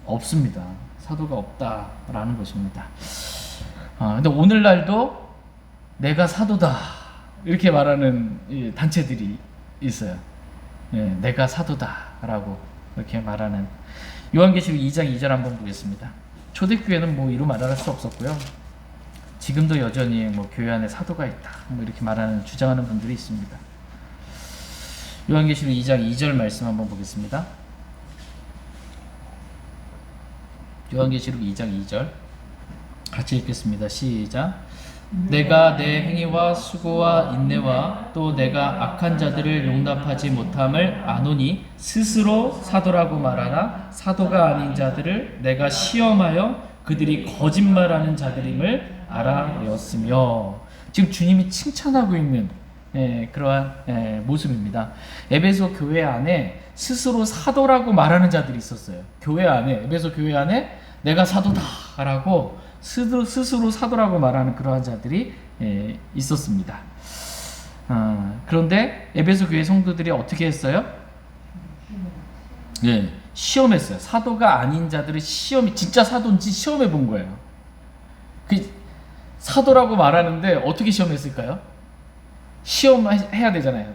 없습니다. 사도가 없다라는 것입니다. 근데 오늘날도 내가 사도다 이렇게 말하는 단체들이 있어요. 내가 사도다라고 이렇게 말하는 요한계시록 2장 2절 한번 보겠습니다. 초대교회는 뭐 이루 말할 수 없었고요. 지금도 여전히 뭐 교회 안에 사도가 있다 뭐 이렇게 말하는 주장하는 분들이 있습니다. 요한계시록 2장 2절 말씀 한번 보겠습니다. 요한계시록 2장 2절 같이 읽겠습니다. 시작. 내가 내 행위와 수고와 인내와 또 내가 악한 자들을 용납하지 못함을 아노니 스스로 사도라고 말하나 사도가 아닌 자들을 내가 시험하여 그들이 거짓말하는 자들임을 알아내었으며 지금 주님이 칭찬하고 있는 그러한 모습입니다. 에베소 교회 안에 스스로 사도라고 말하는 자들이 있었어요. 교회 안에 에베소 교회 안에 내가 사도다라고 스스로 사도라고 말하는 그러한 자들이 있었습니다. 그런데 에베소 교회 성도들이 어떻게 했어요? 시험했어요. 사도가 아닌 자들을 진짜 사도인지 시험해 본 거예요. 사도라고 말하는데 어떻게 시험했을까요? 시험해야 되잖아요.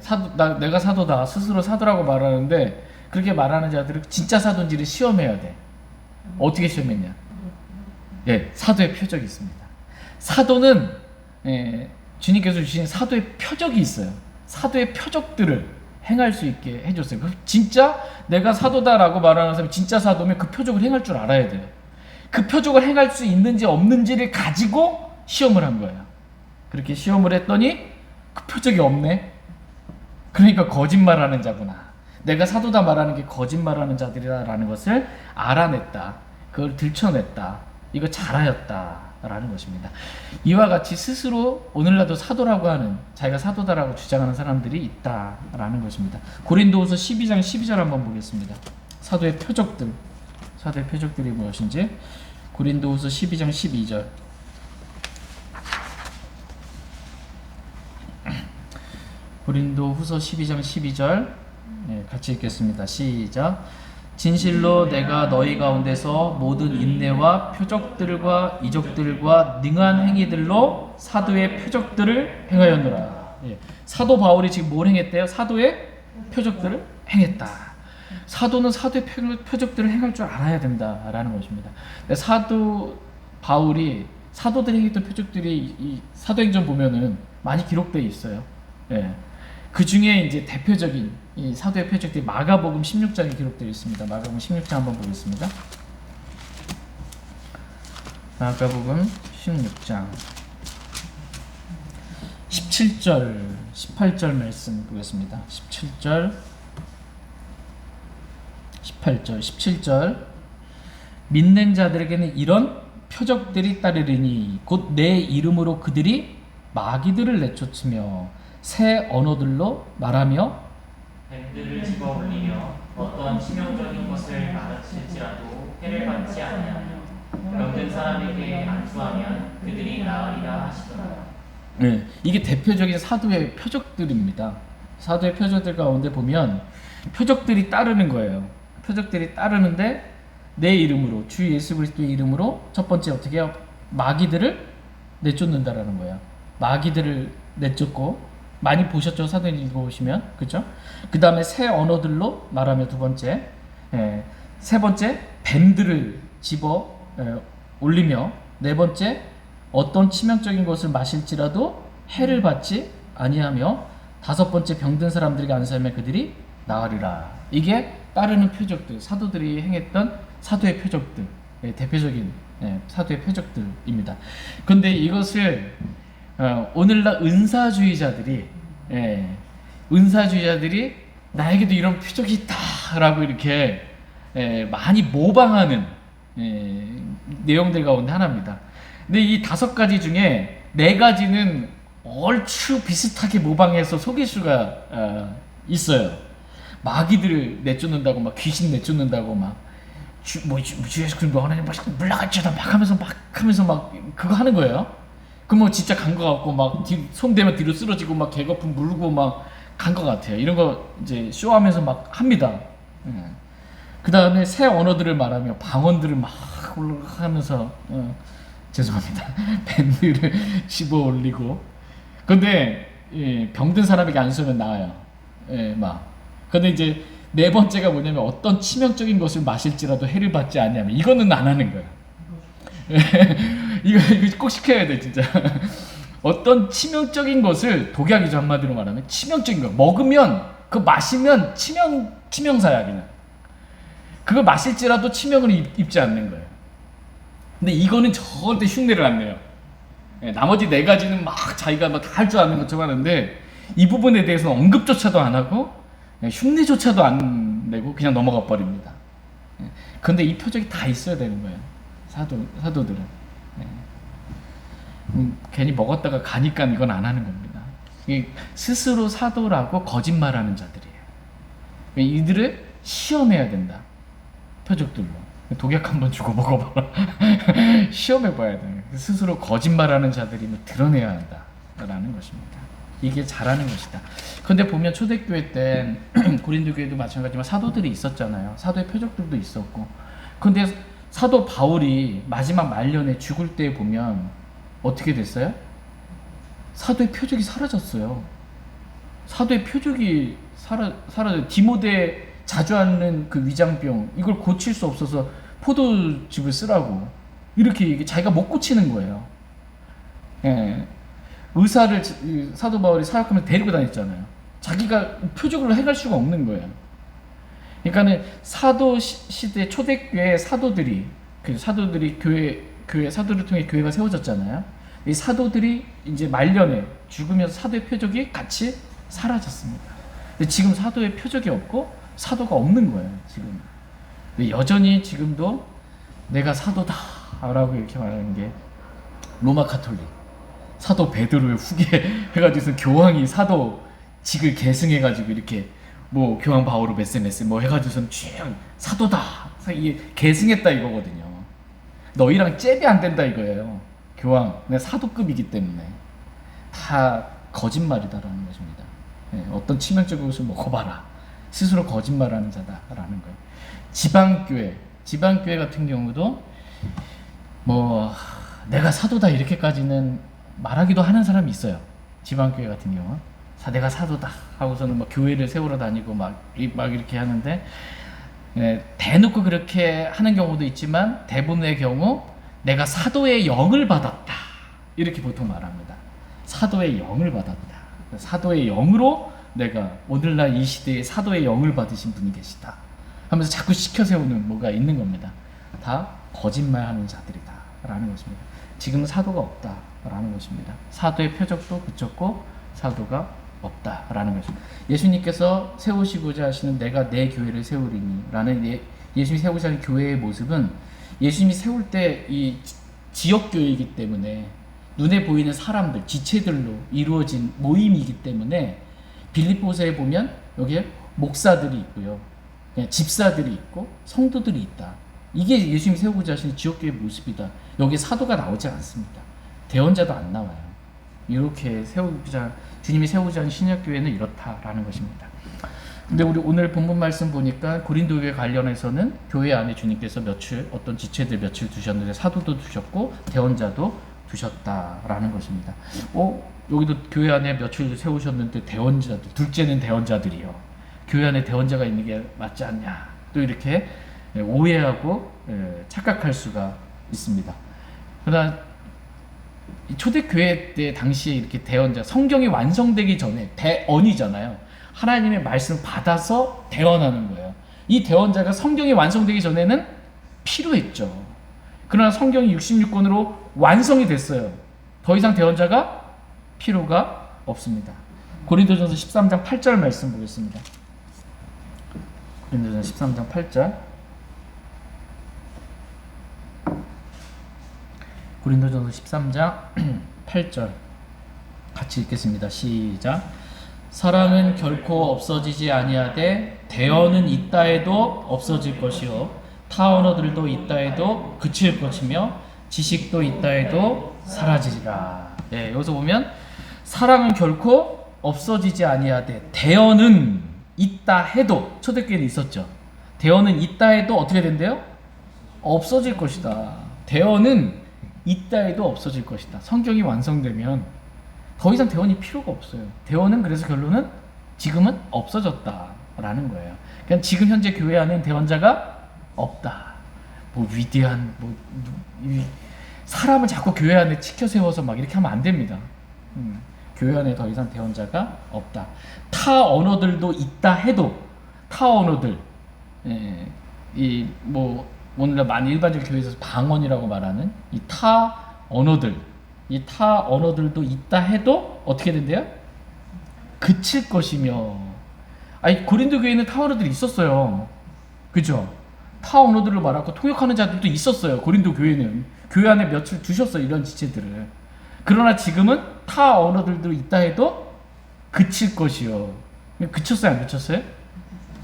내가 사도다, 스스로 사도라고 말하는데 그렇게 말하는 자들은 진짜 사도인지를 시험해야 돼. 어떻게 시험했냐? 사도의 표적이 있습니다. 사도는 주님께서 주신 사도의 표적이 있어요. 사도의 표적들을 행할 수 있게 해줬어요. 진짜 내가 사도다라고 말하는 사람이 진짜 사도면 그 표적을 행할 줄 알아야 돼요. 그 표적을 행할 수 있는지 없는지를 가지고 시험을 한 거예요. 그렇게 시험을 했더니 그 표적이 없네. 그러니까 거짓말하는 자구나. 내가 사도다 말하는 게 거짓말하는 자들이라는 것을 알아냈다. 그걸 들춰냈다. 이거 잘하였다라는 것입니다. 이와 같이 스스로 오늘날도 사도라고 하는 자기가 사도다라고 주장하는 사람들이 있다라는 것입니다. 고린도후서 12장 12절 한번 보겠습니다. 사도의 표적들이 무엇인지 고린도후서 12장 12절 고린도후서 12장 12절 같이 읽겠습니다. 시작. 진실로 내가 너희 가운데서 모든 인내와 표적들과 이적들과 능한 행위들로 사도의 표적들을 행하였노라. 사도 바울이 지금 뭘 행했대요? 사도의 표적들을 행했다. 사도는 사도의 표적들을 행할 줄 알아야 된다라는 것입니다. 사도 바울이 사도들이 행했던 표적들이 이 사도행전 보면은 많이 기록되어 있어요. 그 중에 이제 대표적인 이 사도의 표적들이 마가복음 16장에 기록되어 있습니다. 마가복음 16장 한번 보겠습니다. 마가복음 16장 17절 18절 말씀 보겠습니다. 17절 믿는 자들에게는 이런 표적들이 따르리니 곧 내 이름으로 그들이 마귀들을 내쫓으며 새 언어들로 말하며 뱀들을 집어 올리며 어떤 치명적인 것을 말할지라도 해를 받지 아니하며 병든 사람에게 안수하면 그들이 나으리라 하시더라. 이게 대표적인 사도의 표적들입니다. 사도의 표적들 가운데 보면 표적들이 따르는 거예요. 표적들이 따르는데 내 이름으로, 주 예수 그리스도의 이름으로 첫 번째 어떻게 해요? 마귀들을 내쫓는다라는 거예요. 마귀들을 내쫓고, 많이 보셨죠? 사도행 읽어보시면. 그죠? 그 다음에 새 언어들로 말하며 두 번째, 세 번째 뱀들을 집어 올리며, 네 번째 어떤 치명적인 것을 마실지라도 해를 받지 아니하며, 다섯 번째 병든 사람들에게 안수하며 그들이 나으리라. 이게 따르는 표적들, 사도들이 행했던 사도의 표적들, 대표적인 사도의 표적들입니다. 그런데 이것을 오늘날 은사주의자들이 나에게도 이런 표적이 있다라고 이렇게 많이 모방하는 내용들 가운데 하나입니다. 근데 이 다섯 가지 중에 네 가지는 얼추 비슷하게 모방해서 속일 수가 있어요. 마귀들을 내쫓는다고, 막 귀신 내쫓는다고, 막 주 예수 그리스도 하나님 물러가지다 막 하면서 막 그거 하는 거예요. 그 뭐 진짜 간 거 같고, 막 손 대면 뒤로 쓰러지고, 막 개거품 물고 막 간 거 같아요. 이런 거 이제 쇼하면서 막 합니다. 그 다음에 새 언어들을 말하며 방언들을 막 하면서 죄송합니다. 밴드를 집어 올리고. 근데 병든 사람에게 안수하면 나아요. 근데 이제 네 번째가 뭐냐면 어떤 치명적인 것을 마실지라도 해를 받지 아니하면, 이거는 안 하는 거예요. 이거 꼭 시켜야 돼 진짜. 어떤 치명적인 것을, 독약이죠 한마디로 말하면. 치명적인 거 먹으면, 그거 마시면 치명사야 그냥. 그걸 마실지라도 치명을 입지 않는 거예요. 근데 이거는 절대 흉내를 안 내요. 나머지 네 가지는 막 자기가 막 다 할 줄 아는 것처럼 하는데, 이 부분에 대해서는 언급조차도 안 하고 흉내조차도 안 내고 그냥 넘어가 버립니다. 근데 이 표적이 다 있어야 되는 거예요. 사도들은. 괜히 먹었다가 가니까 이건 안 하는 겁니다. 스스로 사도라고 거짓말하는 자들이에요. 이들을 시험해야 된다. 표적들로. 독약 한번 주고 먹어봐라. 시험해봐야 돼. 스스로 거짓말하는 자들임을 드러내야 한다라는 것입니다. 이게 잘하는 것이다. 근데 보면 초대교회 때 고린도 교회도 마찬가지지만 사도들이 있었잖아요. 사도의 표적들도 있었고. 근데 사도 바울이 마지막 말년에 죽을 때 보면 어떻게 됐어요? 사도의 표적이 사라졌어요. 사도의 표적이 사라져. 디모데 자주 앓는 그 위장병, 이걸 고칠 수 없어서 포도즙을 쓰라고 이렇게 자기가 못 고치는 거예요. 의사를 사도 바울이 사역하면서 데리고 다녔잖아요. 자기가 표적으로 해갈 수가 없는 거예요. 그러니까는 사도 시대 초대교회 사도들이, 교회 사도를 통해 교회가 세워졌잖아요. 이 사도들이 이제 말년에 죽으면서 사도의 표적이 같이 사라졌습니다. 근데 지금 사도의 표적이 없고 사도가 없는 거예요. 지금. 근데 여전히 지금도 내가 사도다라고 이렇게 말하는 게 로마 카톨릭, 사도 베드로의 후계 해가지고서 교황이 사도직을 계승해가지고 이렇게 뭐 교황 바오로 메세메스 뭐 해가지고서는 쭉 사도다, 이게 계승했다 이거거든요. 너희랑 잽이 안 된다 이거예요. 교황, 내가 사도급이기 때문에. 다 거짓말이다라는 것입니다. 어떤 치명적인 것을 먹어봐라. 스스로 거짓말하는 자다라는 거예요. 지방교회 같은 경우도 뭐 내가 사도다 이렇게까지는 말하기도 하는 사람이 있어요. 지방교회 같은 경우는 내가 사도다 하고서는 막 교회를 세우러 다니고 막 이렇게 하는데, 대놓고 그렇게 하는 경우도 있지만 대부분의 경우 내가 사도의 영을 받았다 이렇게 보통 말합니다. 사도의 영을 받았다. 사도의 영으로 내가 오늘날 이 시대에 사도의 영을 받으신 분이 계시다 하면서 자꾸 시켜 세우는 뭐가 있는 겁니다. 다 거짓말하는 자들이다 라는 것입니다. 지금 사도가 없다 라는 것입니다. 사도의 표적도 그쳤고 사도가 없다 라는 것입니다. 예수님께서 세우시고자 하시는 내가 내 교회를 세우리니 라는 예수님이 세우고자 하는 교회의 모습은, 예수님이 세울 때 이 지역교회이기 때문에 눈에 보이는 사람들, 지체들로 이루어진 모임이기 때문에 빌립보서에 보면 여기에 목사들이 있고요, 집사들이 있고 성도들이 있다. 이게 예수님이 세우고자 하시는 지역교회의 모습이다. 여기에 사도가 나오지 않습니다. 대언자도 안 나와요. 이렇게 주님이 세우고자 하는 신약교회는 이렇다라는 것입니다. 근데 우리 오늘 본문 말씀 보니까 고린도 교회 관련해서는 교회 안에 주님께서 어떤 지체들 며칠 두셨는데 사도도 두셨고 대언자도 두셨다라는 것입니다. 여기도 교회 안에 며칠 세우셨는데 대언자들, 둘째는 대언자들이요. 교회 안에 대언자가 있는 게 맞지 않냐. 또 이렇게 오해하고 착각할 수가 있습니다. 그러나 초대교회 때 당시에 이렇게 대언자, 성경이 완성되기 전에 대언이잖아요. 하나님의 말씀을 받아서 대언하는 거예요. 이 대언자가 성경이 완성되기 전에는 필요했죠. 그러나 성경이 66권으로 완성이 됐어요. 더 이상 대언자가 필요가 없습니다. 고린도전서 13장 8절 말씀 보겠습니다. 고린도전서 13장 8절. 고린도전서 13장 8절 같이 읽겠습니다. 시작. 사랑은 결코 없어지지 아니하되 대언은 있다 해도 없어질 것이요 타 언어들도 있다 해도 그칠 것이며 지식도 있다 해도 사라지리라. 여기서 보면 사랑은 결코 없어지지 아니하되 대언은 있다 해도, 초대교회는 있었죠. 대언은 있다 해도 어떻게 된대요? 없어질 것이다. 대언은 있다 해도 없어질 것이다. 성경이 완성되면 더 이상 대언이 필요가 없어요. 대언은 그래서 결론은 지금은 없어졌다라는 거예요. 그냥 지금 현재 교회 안에는 대언자가 없다. 위대한 사람을 자꾸 교회 안에 치켜 세워서 막 이렇게 하면 안 됩니다. 교회 안에 더 이상 대언자가 없다. 타 언어들도 있다 해도 타 언어들 오늘날 많이 일반적 교회에서 방언이라고 말하는 이 타 언어들, 이 타 언어들도 있다 해도 어떻게 된대요? 그칠 것이며. 고린도 교회는 타 언어들이 있었어요. 그죠? 타 언어들로 말하고 통역하는 자들도 있었어요. 고린도 교회는 교회 안에 며칠 두셨어요. 이런 지체들을. 그러나 지금은 타 언어들도 있다 해도 그칠 것이요. 그쳤어요? 안 그쳤어요?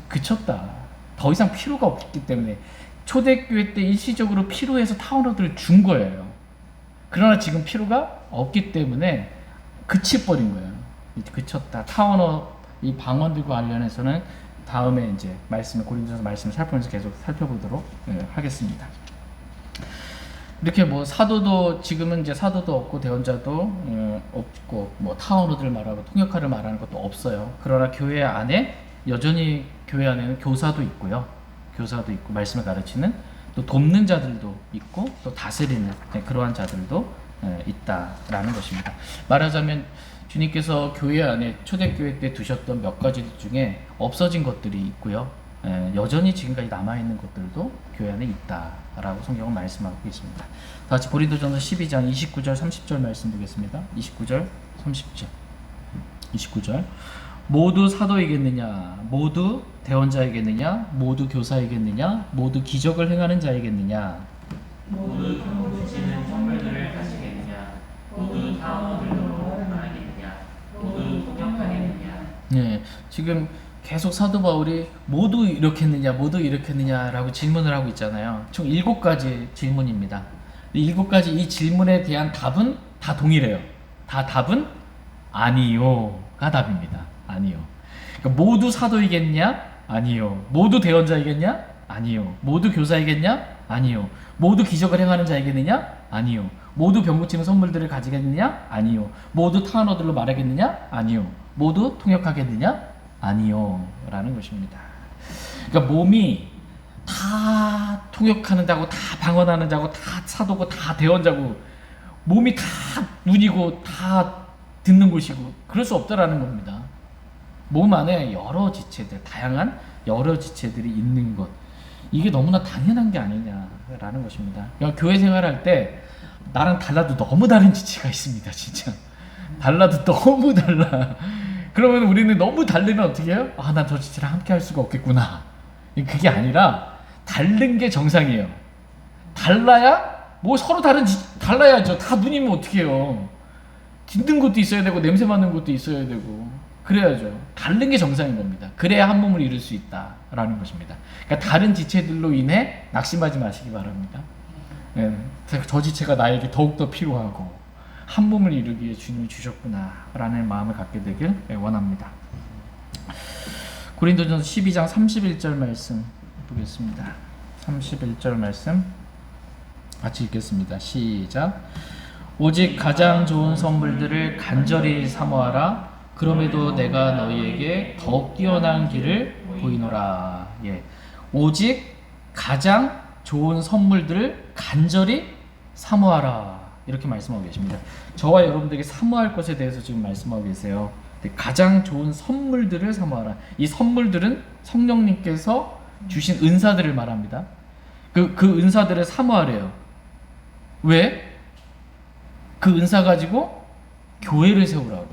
그쳤다. 더 이상 필요가 없기 때문에. 초대교회 때 일시적으로 필요해서 타 언어들을 준 거예요. 그러나 지금 필요가 없기 때문에 그치버린 거예요. 그쳤다. 타 언어, 이 방언들과 관련해서는 다음에 이제 고린도전서 말씀을 살펴보면서 계속 살펴보도록 하겠습니다. 이렇게 사도도 지금은 이제 사도도 없고 대언자도 없고 타 언어들 말하고 통역하를 말하는 것도 없어요. 그러나 교회 안에 여전히 교회 안에는 교사도 있고요. 교사도 있고 말씀을 가르치는 또 돕는 자들도 있고 또 다스리는 그러한 자들도 있다라는 것입니다. 말하자면 주님께서 교회 안에 초대교회 때 두셨던 몇 가지 중에 없어진 것들이 있고요. 여전히 지금까지 남아있는 것들도 교회 안에 있다라고 성경은 말씀하고 있습니다. 다같이 고린도전서 12장 29절 30절 말씀 보겠습니다. 29절 30절 29절 모두 사도이겠느냐 모두 대언자이겠느냐 모두 교사이겠느냐 모두 기적을 행하는 자이겠느냐 모두 경고치는 선물들을 가지겠느냐 모두 타 언어들로 말하겠느냐 모두 통역하겠느냐. 지금 계속 사도 바울이 모두 이렇겠느냐 모두 이렇겠느냐라고 질문을 하고 있잖아요. 총 7가지 질문입니다. 7가지 이 질문에 대한 답은 다 동일해요. 다 답은 아니요가 답입니다. 아니요. 그러니까 모두 사도이겠냐? 아니요. 모두 대언자이겠냐? 아니요. 모두 교사이겠냐? 아니요. 모두 기적을 행하는 자이겠느냐? 아니요. 모두 병 고치는 선물들을 가지겠느냐? 아니요. 모두 타 언어들로 말하겠느냐? 아니요. 모두 통역하겠느냐? 아니요. 라는 것입니다. 그러니까 몸이 다 통역하는 자고 다 방언하는 자고 다 사도고 다 대언자고 몸이 다 눈이고 다 듣는 곳이고 그럴 수 없다라는 겁니다. 몸 안에 여러 지체들, 다양한 여러 지체들이 있는 것, 이게 너무나 당연한 게 아니냐라는 것입니다. 그러니까 교회 생활할 때 나랑 달라도 너무 다른 지체가 있습니다. 진짜 달라도 너무 달라. 그러면 우리는 너무 다르면 어떻게 해요? 난 저 지체랑 함께 할 수가 없겠구나. 그게 아니라 다른 게 정상이에요. 달라야 서로 달라야죠. 다 눈이면 어떻게 해요? 듣는 것도 있어야 되고 냄새 맡는 것도 있어야 되고 그래야죠. 다른 게 정상인 겁니다. 그래야 한 몸을 이룰 수 있다라는 것입니다. 그러니까 다른 지체들로 인해 낙심하지 마시기 바랍니다. 저 지체가 나에게 더욱더 필요하고 한 몸을 이루기에 주님이 주셨구나 라는 마음을 갖게 되길 원합니다. 고린도전서 12장 31절 말씀 보겠습니다. 31절 말씀 같이 읽겠습니다. 시작. 오직 가장 좋은 선물들을 간절히 사모하라. 그럼에도 내가 너희에게 더욱 뛰어난 길을 보이노라. 예. 오직 가장 좋은 선물들을 간절히 사모하라. 이렇게 말씀하고 계십니다. 저와 여러분들에게 사모할 것에 대해서 지금 말씀하고 계세요. 가장 좋은 선물들을 사모하라. 이 선물들은 성령님께서 주신 은사들을 말합니다. 그 은사들을 사모하래요. 왜? 그 은사 가지고 교회를 세우라고.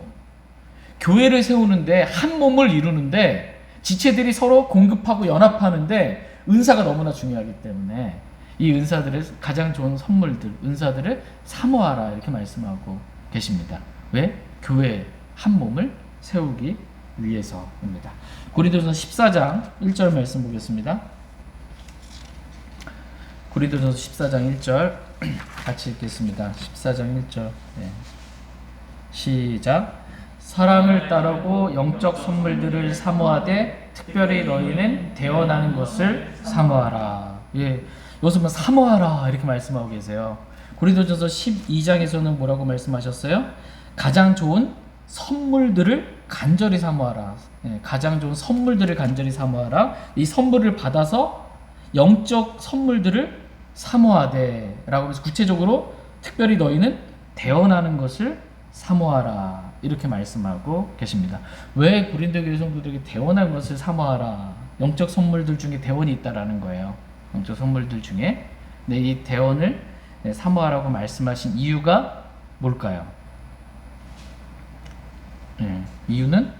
교회를 세우는데 한 몸을 이루는데 지체들이 서로 공급하고 연합하는데 은사가 너무나 중요하기 때문에 이 은사들을 가장 좋은 선물들, 은사들을 사모하라 이렇게 말씀하고 계십니다. 왜? 교회 한 몸을 세우기 위해서입니다. 고린도전서 14장 1절 말씀 보겠습니다. 고린도전서 14장 1절 같이 읽겠습니다. 14장 1절 시작. 사랑을 따르고 영적 선물들을 사모하되 특별히 너희는 대언하는 것을 사모하라. 예, 여기서 사모하라 이렇게 말씀하고 계세요. 고린도전서 12장에서는 뭐라고 말씀하셨어요? 가장 좋은 선물들을 간절히 사모하라. 예, 가장 좋은 선물들을 간절히 사모하라. 이 선물을 받아서 영적 선물들을 사모하되 라고 해서 구체적으로 특별히 너희는 대언하는 것을 사모하라 이렇게 말씀하고 계십니다. 왜 고린도 교회 성도들에게 대언하는 것을 사모하라? 영적 선물들 중에 대언이 있다라는 거예요. 영적 선물들 중에 이 대언을 사모하라고 말씀하신 이유가 뭘까요? 이유는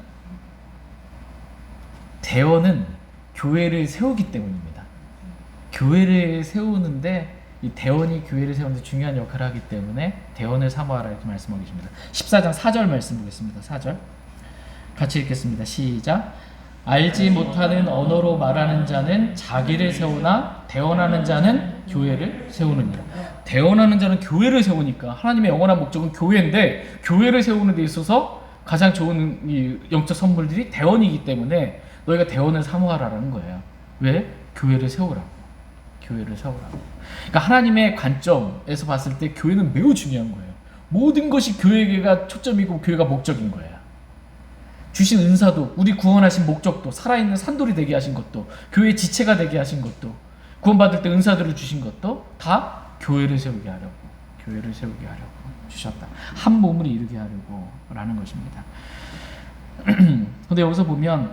대언은 교회를 세우기 때문입니다. 교회를 세우는데 이 대언이 교회를 세우는데 중요한 역할을 하기 때문에 대언을 사모하라 이렇게 말씀하고 계십니다. 14장 4절 말씀 보겠습니다. 4절 같이 읽겠습니다. 시작. 알지 못하는 언어로 말하는 자는 자기를 세우나 대언하는 자는 교회를 세우느니라. 대언하는 자는 교회를 세우니까 하나님의 영원한 목적은 교회인데 교회를 세우는 데 있어서 가장 좋은 이 영적 선물들이 대언이기 때문에 너희가 대언을 사모하라는 거예요. 왜? 교회를 세우라고. 교회를 세우라고. 그러니까 하나님의 관점에서 봤을 때 교회는 매우 중요한 거예요. 모든 것이 교회가 초점이고 교회가 목적인 거예요. 주신 은사도, 우리 구원하신 목적도, 살아있는 산돌이 되게 하신 것도, 교회의 지체가 되게 하신 것도, 구원받을 때 은사들을 주신 것도 다 교회를 세우게 하려고, 교회를 세우게 하려고 주셨다. 한 몸을 이루게 하려고 라는 것입니다. 근데 여기서 보면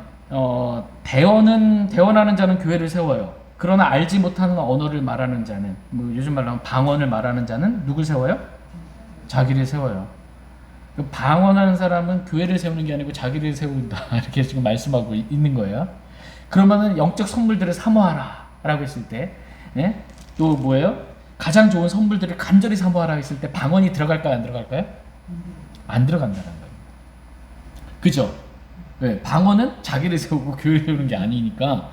대언하는 자는 교회를 세워요. 그러나 알지 못하는 언어를 말하는 자는, 뭐 요즘 말로 하면 방언을 말하는 자는 누굴 세워요? 자기를 세워요. 방언하는 사람은 교회를 세우는 게 아니고 자기를 세운다 이렇게 지금 말씀하고 있는 거예요. 그러면은 영적 선물들을 사모하라 라고 했을 때, 예? 또 뭐예요? 가장 좋은 선물들을 간절히 사모하라 했을 때 방언이 들어갈까요? 안 들어갈까요? 안 들어간다는 거예요. 그죠? 네, 방언은 자기를 세우고 교회를 세우는 게 아니니까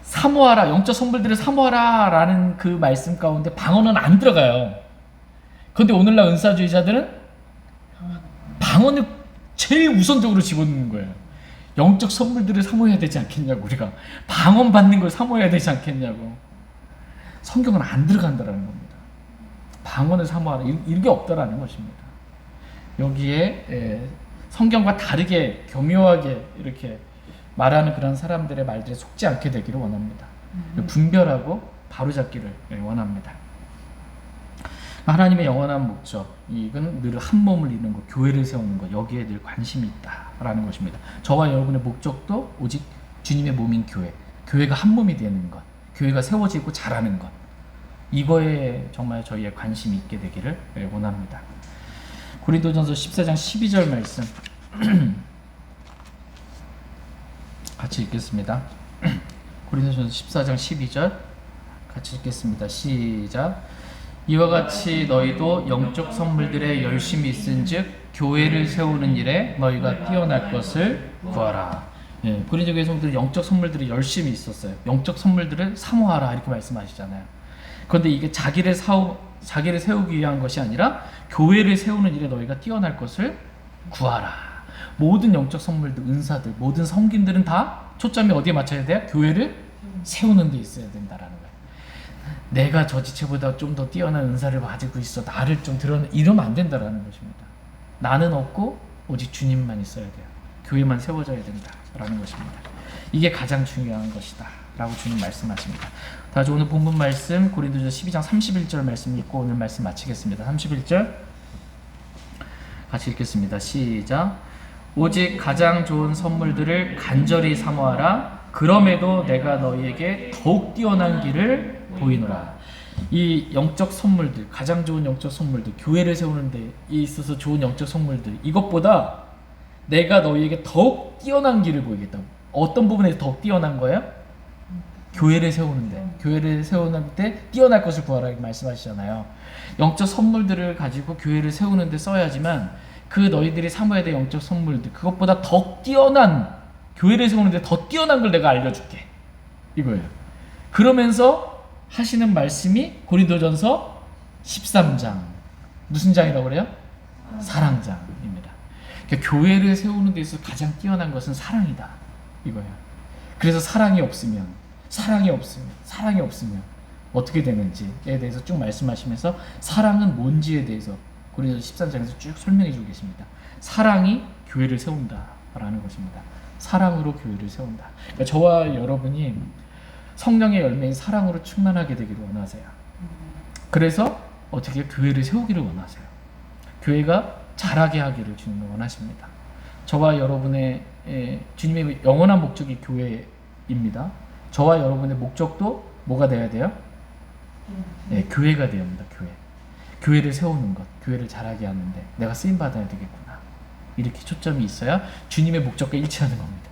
사모하라, 영적 선물들을 사모하라 라는 그 말씀 가운데 방언은 안 들어가요. 그런데 오늘날 은사주의자들은 방언을 제일 우선적으로 집어넣는 거예요. 영적 선물들을 사모해야 되지 않겠냐고, 우리가 방언 받는 걸 사모해야 되지 않겠냐고. 성경은 안 들어간다라는 겁니다. 방언을 사모하라 이런 게 없다라는 것입니다. 여기에 성경과 다르게 교묘하게 이렇게 말하는 그런 사람들의 말들에 속지 않게 되기를 원합니다. 분별하고 바로잡기를 원합니다. 하나님의 영원한 목적, 이건 늘 한 몸을 이루는 것, 교회를 세우는 것, 여기에 늘 관심이 있다라는 것입니다. 저와 여러분의 목적도 오직 주님의 몸인 교회, 교회가 한 몸이 되는 것, 교회가 세워지고 자라는 것, 이거에 정말 저희의 관심이 있게 되기를 원합니다. 고린도전서 14장 12절 말씀 같이 읽겠습니다. 고린도전서 14장 12절 같이 읽겠습니다. 시작. 이와 같이 너희도 영적 선물들에 열심히 있은즉 교회를 세우는 일에 너희가 뛰어날 것을 구하라. 예, 고린도 교회 성도들이 영적 선물들이 열심히 있었어요. 영적 선물들을 사모하라 이렇게 말씀하시잖아요. 그런데 이게 자기를 세우기 위한 것이 아니라 교회를 세우는 일에 너희가 뛰어날 것을 구하라. 모든 영적 선물들, 은사들, 모든 섬김들은 다 초점이 어디에 맞춰야 돼요? 교회를 세우는 데 있어야 된다라는 거예요. 내가 저 지체보다 좀 더 뛰어난 은사를 가지고 있어. 나를 좀 드러내. 이러면 안 된다라는 것입니다. 나는 없고 오직 주님만 있어야 돼요. 교회만 세워져야 된다라는 것입니다. 이게 가장 중요한 것이다 라고 주님 말씀하십니다. 다시 오늘 본문 말씀 고린도전서 12장 31절 말씀 읽고 오늘 말씀 마치겠습니다. 31절 같이 읽겠습니다. 시작. 오직 가장 좋은 선물들을 간절히 사모하라. 그럼에도 내가 너희에게 더욱 뛰어난 길을 보이노라. 이 영적 선물들, 가장 좋은 영적 선물들, 교회를 세우는 데 있어서 좋은 영적 선물들, 이것보다 내가 너희에게 더욱 뛰어난 길을 보이겠다. 어떤 부분에서 더욱 뛰어난 거예요? 교회를 세우는데, 교회를 세우는데 뛰어날 것을 구하라 이렇게 말씀하시잖아요. 영적 선물들을 가지고 교회를 세우는데 써야지만 그 너희들이 사모해야 될 영적 선물들, 그것보다 더 뛰어난, 교회를 세우는데 더 뛰어난 걸 내가 알려줄게, 이거예요. 그러면서 하시는 말씀이 고린도전서 13장, 무슨 장이라고 그래요? 사랑장입니다. 그러니까 교회를 세우는 데 있어서 가장 뛰어난 것은 사랑이다, 이거예요. 그래서 사랑이 없으면 어떻게 되는지에 대해서 쭉 말씀하시면서 사랑은 뭔지에 대해서 고린도서 13장에서 쭉 설명해 주고 계십니다. 사랑이 교회를 세운다라는 것입니다. 사랑으로 교회를 세운다. 그러니까 저와 여러분이 성령의 열매인 사랑으로 충만하게 되기를 원하세요. 그래서 어떻게 교회를 세우기를 원하세요. 교회가 자라게 하기를 주님은 원하십니다. 저와 여러분의 주님의 영원한 목적이 교회입니다. 저와 여러분의 목적도 뭐가 돼야 돼요? 교회가 되어야 합니다. 교회를 세우는 것, 교회를 자라게 하는데 내가 쓰임 받아야 되겠구나. 이렇게 초점이 있어야 주님의 목적과 일치하는 겁니다.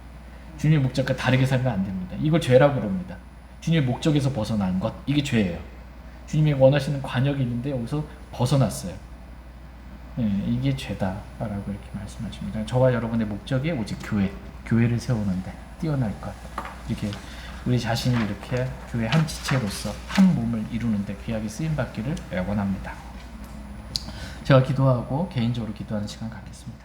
주님의 목적과 다르게 살면 안 됩니다. 이걸 죄라고 그럽니다. 주님의 목적에서 벗어난 것, 이게 죄예요. 주님이 원하시는 관역이 있는데 여기서 벗어났어요. 이게 죄다라고 이렇게 말씀하십니다. 저와 여러분의 목적이 오직 교회를 세우는데 뛰어날 것, 이렇게 우리 자신이 이렇게 교회 한 지체로서 한 몸을 이루는데 귀하게 쓰임 받기를 원합니다. 제가 기도하고 개인적으로 기도하는 시간 갖겠습니다.